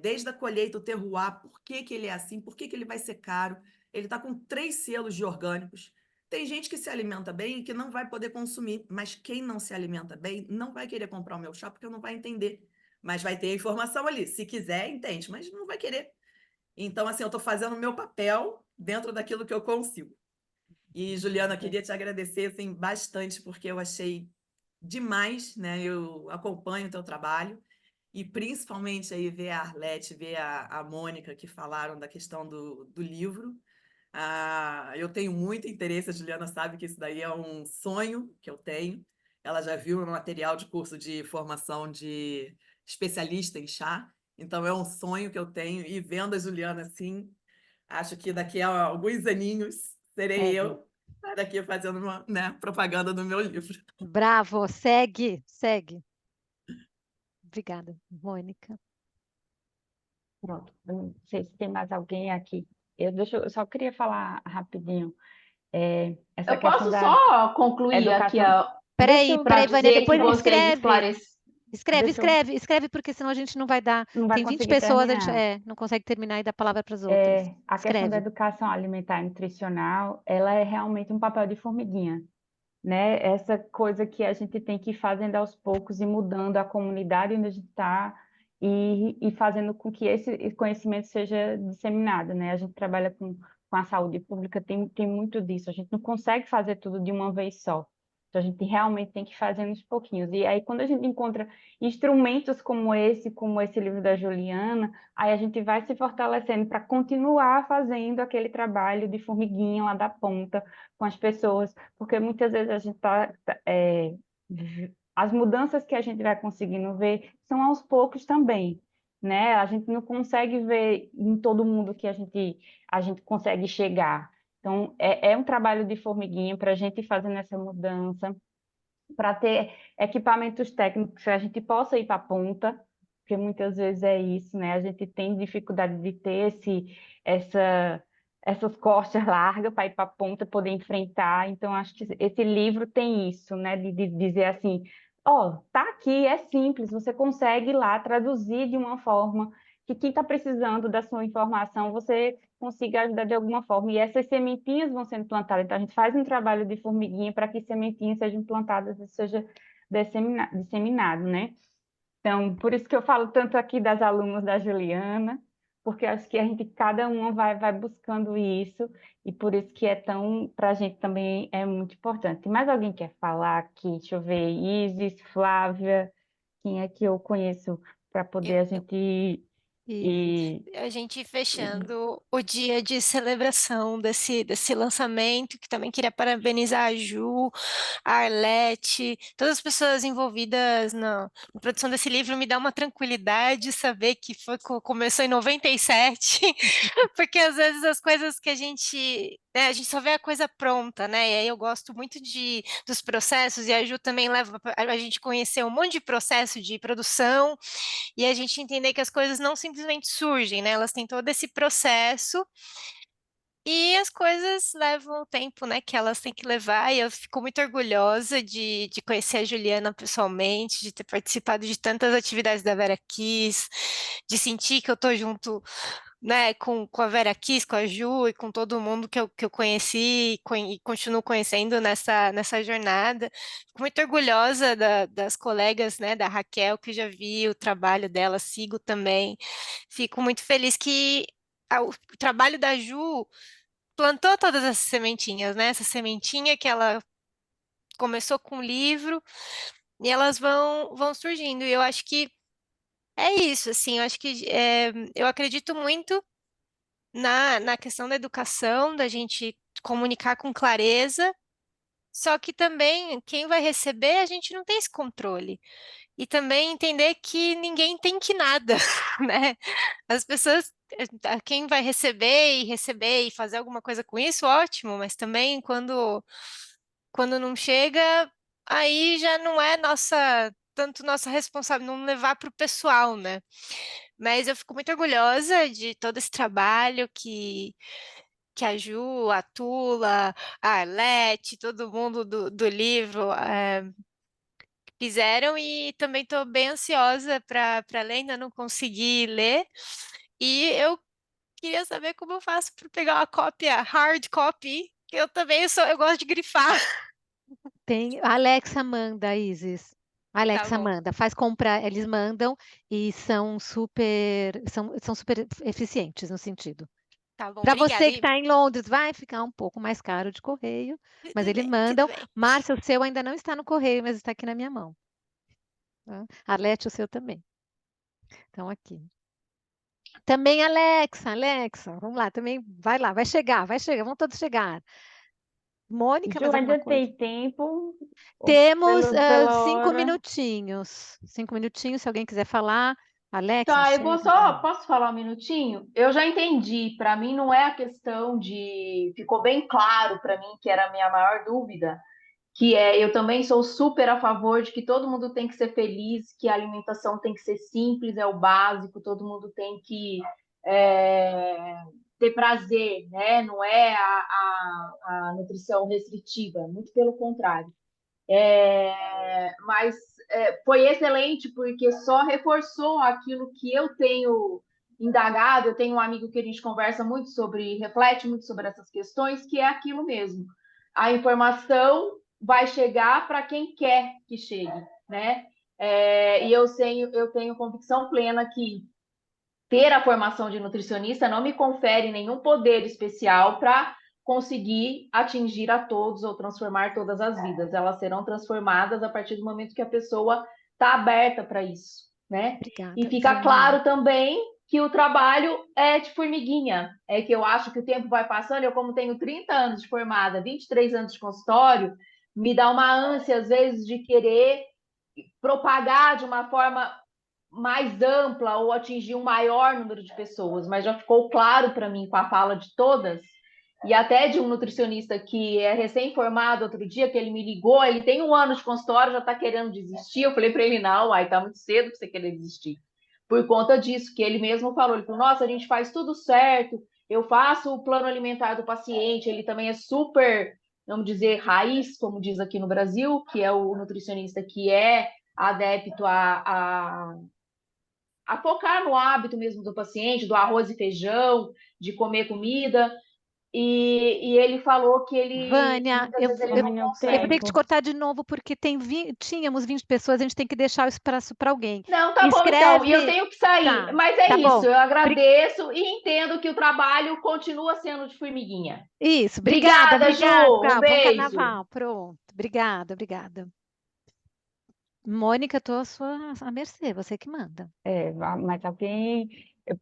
desde a colheita, o terroir, por que que ele é assim, por que que ele vai ser caro. Ele está com 3 selos de orgânicos. Tem gente que se alimenta bem e que não vai poder consumir, mas quem não se alimenta bem não vai querer comprar o meu chá porque não vai entender. Mas vai ter a informação ali. Se quiser, entende, mas não vai querer. Então, assim, eu estou fazendo o meu papel dentro daquilo que eu consigo. E, Juliana, queria te agradecer assim, bastante, porque eu achei demais, né? Eu acompanho o teu trabalho, e principalmente aí ver a Arlete, ver a Mônica, que falaram da questão do livro. Eu tenho muito interesse, a Juliana sabe que isso daí é um sonho que eu tenho. Ela já viu meu material de curso de formação de especialista em chá, então é um sonho que eu tenho, e vendo a Juliana assim, acho que daqui a alguns aninhos serei É, eu daqui fazendo uma, né, propaganda do meu livro. Bravo, segue, segue. Obrigada, Mônica. pronto. Eu não sei se tem mais alguém aqui. Eu só queria falar rapidinho, essa Eu questão posso da só concluir aqui educação. Deixa Peraí, eu, para peraí, Vânia, dizer que depois vocês escreve. esclareceram. deixa eu, Escreve, porque senão a gente não vai dar. não vai Tem 20 conseguir pessoas, a gente terminar. não consegue terminar e dar palavra para as outras. A questão da Escreve. educação alimentar e nutricional, ela é realmente um papel de formiguinha, né? Essa coisa que a gente tem que ir fazendo aos poucos e mudando a comunidade onde a gente está e fazendo com que esse conhecimento seja disseminado, né? A gente trabalha com a saúde pública, tem muito disso. A gente não consegue fazer tudo de uma vez só. Então, a gente realmente tem que fazer uns pouquinhos. E aí, quando a gente encontra instrumentos como esse livro da Juliana, aí a gente vai se fortalecendo para continuar fazendo aquele trabalho de formiguinha lá da ponta com as pessoas, porque muitas vezes a gente as mudanças que a gente vai conseguindo ver são aos poucos também, né? A gente não consegue ver em todo mundo que a gente consegue chegar. Então, é um trabalho de formiguinha para a gente ir fazendo essa mudança, para ter equipamentos técnicos que a gente possa ir para a ponta, porque muitas vezes é isso, né? A gente tem dificuldade de ter essa, essas costas largas para ir para a ponta, poder enfrentar. Então, acho que esse livro tem isso, né? De dizer assim, ó, tá aqui, é simples, você consegue ir lá traduzir de uma forma que quem está precisando da sua informação, você consiga ajudar de alguma forma. E essas sementinhas vão sendo plantadas. Então, a gente faz um trabalho de formiguinha para que sementinhas sejam plantadas e seja disseminado, né? Então, por isso que eu falo tanto aqui das alunas da Juliana, porque acho que a gente, cada uma vai buscando isso, e por isso que é tão, para a gente também é muito importante. Tem mais alguém quer falar aqui? Deixa eu ver, Isis, Flávia, quem é que eu conheço para poder a gente Isis. ir. A gente fechando o dia de celebração desse lançamento, que também queria parabenizar a Ju, a Arlete, todas as pessoas envolvidas na produção desse livro. Me dá uma tranquilidade saber que começou em 97, porque às vezes as coisas que a gente só vê a coisa pronta, né? E aí eu gosto muito dos processos, e a Ju também leva a gente conhecer um monte de processo de produção, e a gente entender que as coisas não simplesmente surgem, né? Elas têm todo esse processo, e as coisas levam o tempo, né, que elas têm que levar, e eu fico muito orgulhosa de conhecer a Juliana pessoalmente, de ter participado de tantas atividades da Vera Kiss, de sentir que eu tô junto, né, com a Vera Kiss, com a Ju e com todo mundo que eu conheci e continuo conhecendo nessa jornada. Fico muito orgulhosa das colegas, né, da Raquel, que eu já vi o trabalho dela, sigo também. Fico muito feliz que o trabalho da Ju plantou todas essas sementinhas, né? Essa sementinha que ela começou com o livro, e elas vão surgindo. E eu acho que é isso, assim, eu acho que eu acredito muito na questão da educação, da gente comunicar com clareza, só que também quem vai receber, a gente não tem esse controle. E também entender que ninguém tem que nada, né? As pessoas, quem vai receber e fazer alguma coisa com isso, ótimo, mas também quando não chega, aí já não é tanto nossa responsabilidade, não levar para o pessoal, né? Mas eu fico muito orgulhosa de todo esse trabalho que a Ju, a Tula, a Arlete, todo mundo do livro fizeram, e também estou bem ansiosa para ler, ainda não consegui ler. E eu queria saber como eu faço para pegar uma cópia, hard copy, que eu também eu gosto de grifar. Tem a Alexa manda, Isis. A Tá Alexa bom. manda, faz compra, eles mandam e são super eficientes no sentido. Tá bom, Para obrigada. você que está em Londres, vai ficar um pouco mais caro de correio, mas Tudo eles bem, mandam. tudo bem. Márcia, o seu ainda não está no correio, mas está aqui na minha mão. Tá? Arlete, o seu também. Então, aqui. Também Alexa, vamos lá, também vai lá, vai chegar, vão todos chegar. Mônica, Ju, mais alguma ainda coisa? tem tempo? Ou Temos pela 5 hora? minutinhos. 5 minutinhos, se alguém quiser falar. Alexa, Tá, eu vou chega. só, posso falar um minutinho? Eu já entendi, para mim não é a questão de, ficou bem claro para mim que era a minha maior dúvida, que é, eu também sou super a favor de que todo mundo tem que ser feliz, que a alimentação tem que ser simples, é o básico, todo mundo tem que é, ter prazer, né? Não é a nutrição restritiva, muito pelo contrário. Mas foi excelente porque só reforçou aquilo que eu tenho indagado. Eu tenho um amigo que a gente conversa muito sobre, reflete muito sobre essas questões, que é aquilo mesmo. A informação vai chegar para quem quer que chegue, né? E eu tenho convicção plena que ter a formação de nutricionista não me confere nenhum poder especial para conseguir atingir a todos ou transformar todas as vidas. Elas serão transformadas a partir do momento que a pessoa está aberta para isso, né? E Obrigada, fica Vânia. claro também que o trabalho é de formiguinha, é que eu acho que o tempo vai passando, eu como tenho 30 anos de formada, 23 anos de consultório, me dá uma ânsia às vezes de querer propagar de uma forma mais ampla ou atingir um maior número de pessoas, mas já ficou claro para mim com a fala de todas, e até de um nutricionista que é recém-formado outro dia, que ele me ligou, ele tem 1 ano de consultório, já está querendo desistir. Eu falei para ele, não, aí tá muito cedo para você querer desistir. Por conta disso, que ele mesmo falou, ele falou, nossa, a gente faz tudo certo, eu faço o plano alimentar do paciente, ele também é super, vamos dizer, raiz, como diz aqui no Brasil, que é o nutricionista que é adepto a focar no hábito mesmo do paciente, do arroz e feijão, de comer comida. E ele falou que ele Vânia, muitas vezes ele não Termina o eu vou ter consegue. que te tempo. cortar de novo, porque tínhamos 20 pessoas, a gente tem que deixar o espaço para alguém. Não, tá bom então. E eu Escreve. tenho que sair. Tá, Mas é tá isso. bom. Eu agradeço e entendo que o trabalho continua sendo de formiguinha. Isso, obrigada, Obrigada, Ju. obrigada. Um Bom beijo. carnaval, pronto. Obrigada. Mônica, estou à mercê, você que manda. Mas alguém.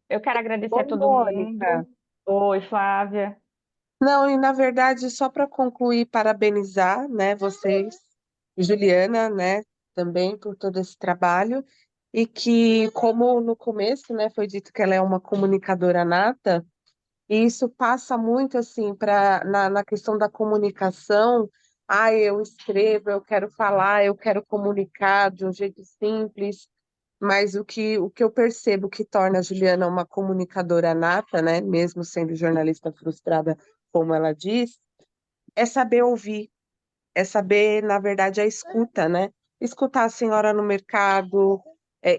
Eu quero agradecer a Oi, todo Mônica. mundo. Oi, Flávia. Não, e na verdade, só para concluir, parabenizar, né, vocês, Juliana, né, também por todo esse trabalho, e que, como no começo, né, foi dito que ela é uma comunicadora nata, e isso passa muito, assim, na questão da comunicação. Eu escrevo, eu quero falar, eu quero comunicar de um jeito simples, mas o que eu percebo que torna a Juliana uma comunicadora nata, né, mesmo sendo jornalista frustrada, como ela diz, é saber ouvir, é saber, na verdade, a escuta, né? Escutar a senhora no mercado,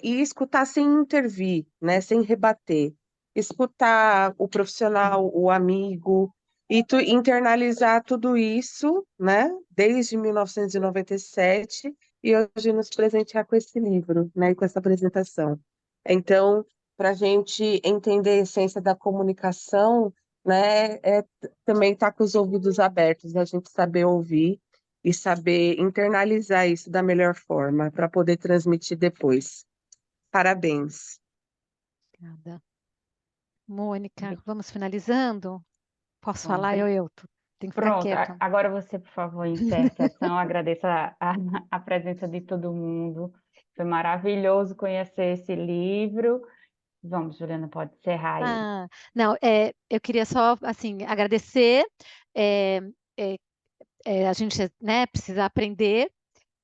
e escutar sem intervir, né? Sem rebater. Escutar o profissional, o amigo, e internalizar tudo isso, né? Desde 1997, e hoje nos presentear com esse livro, né? E com essa apresentação. Então, para a gente entender a essência da comunicação, né? Também estar com os ouvidos abertos, a gente saber ouvir e saber internalizar isso da melhor forma para poder transmitir depois. Parabéns. Obrigada. Mônica, vamos finalizando? Posso Bom, falar? Tenho que ficar pronto. quieta. Agora você, por favor, encerre a sessão. Agradeço a presença de todo mundo. Foi maravilhoso conhecer esse livro. Vamos, Juliana, pode encerrar aí. Não, eu queria só, assim, agradecer. é, é, a gente, né, precisa aprender.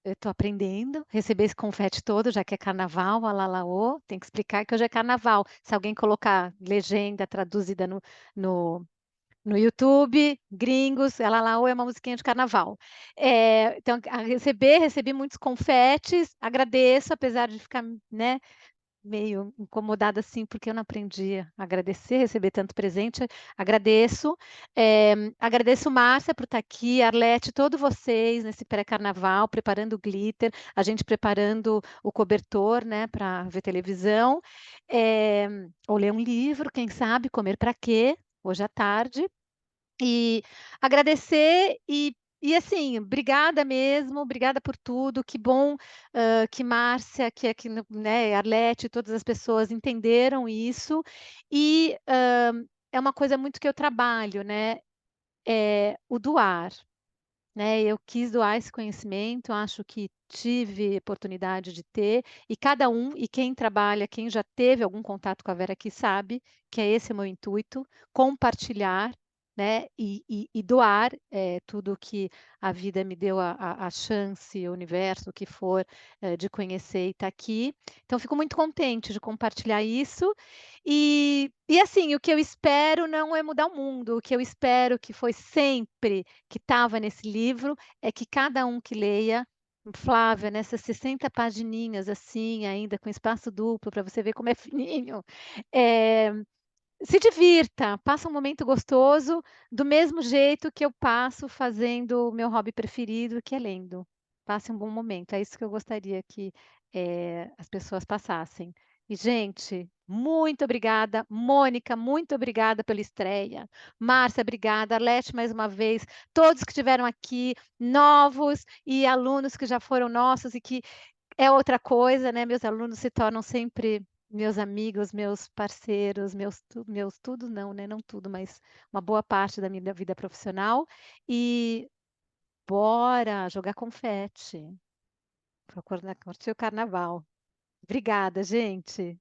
Eu estou aprendendo, receber esse confete todo, já que é carnaval, alalaô, tem que explicar que hoje é carnaval. Se alguém colocar legenda traduzida no YouTube, gringos, alalaô é uma musiquinha de carnaval. Então, recebi muitos confetes, agradeço, apesar de ficar, né, meio incomodada assim, porque eu não aprendi a agradecer, receber tanto presente. Agradeço. Agradeço, Márcia, por estar aqui, Arlete, todos vocês nesse pré-carnaval, preparando o glitter, a gente preparando o cobertor, né, para ver televisão, ou ler um livro, quem sabe, comer para quê? hoje à tarde. E agradecer e assim, obrigada mesmo, obrigada por tudo. Que bom que Márcia, que aqui, né, Arlete, todas as pessoas entenderam isso. E é uma coisa muito que eu trabalho, né? É o doar, né? Eu quis doar esse conhecimento, acho que tive oportunidade de ter, e cada um, e quem trabalha, quem já teve algum contato com a Vera aqui sabe que é esse o meu intuito, compartilhar, né? E doar tudo que a vida me deu a chance, o universo, o que for, de conhecer e estar aqui. Então, fico muito contente de compartilhar isso. E assim, o que eu espero não é mudar o mundo, o que eu espero que foi sempre que estava nesse livro é que cada um que leia, Flávia, nessas 60 pagininhas assim, ainda com espaço duplo, para você ver como é fininho, eh, se divirta, passa um momento gostoso, do mesmo jeito que eu passo fazendo o meu hobby preferido, que é lendo. Passe um bom momento, é isso que eu gostaria que as pessoas passassem. E, gente, muito obrigada. Mônica, muito obrigada pela estreia. Márcia, obrigada. Arlete, mais uma vez. Todos que estiveram aqui, novos e alunos que já foram nossos e que é outra coisa, né? Meus alunos se tornam sempre meus amigos, meus parceiros, meus tudo não, né? Não tudo, mas uma boa parte da minha vida profissional. E bora jogar confete. Curtir o carnaval. Obrigada, gente.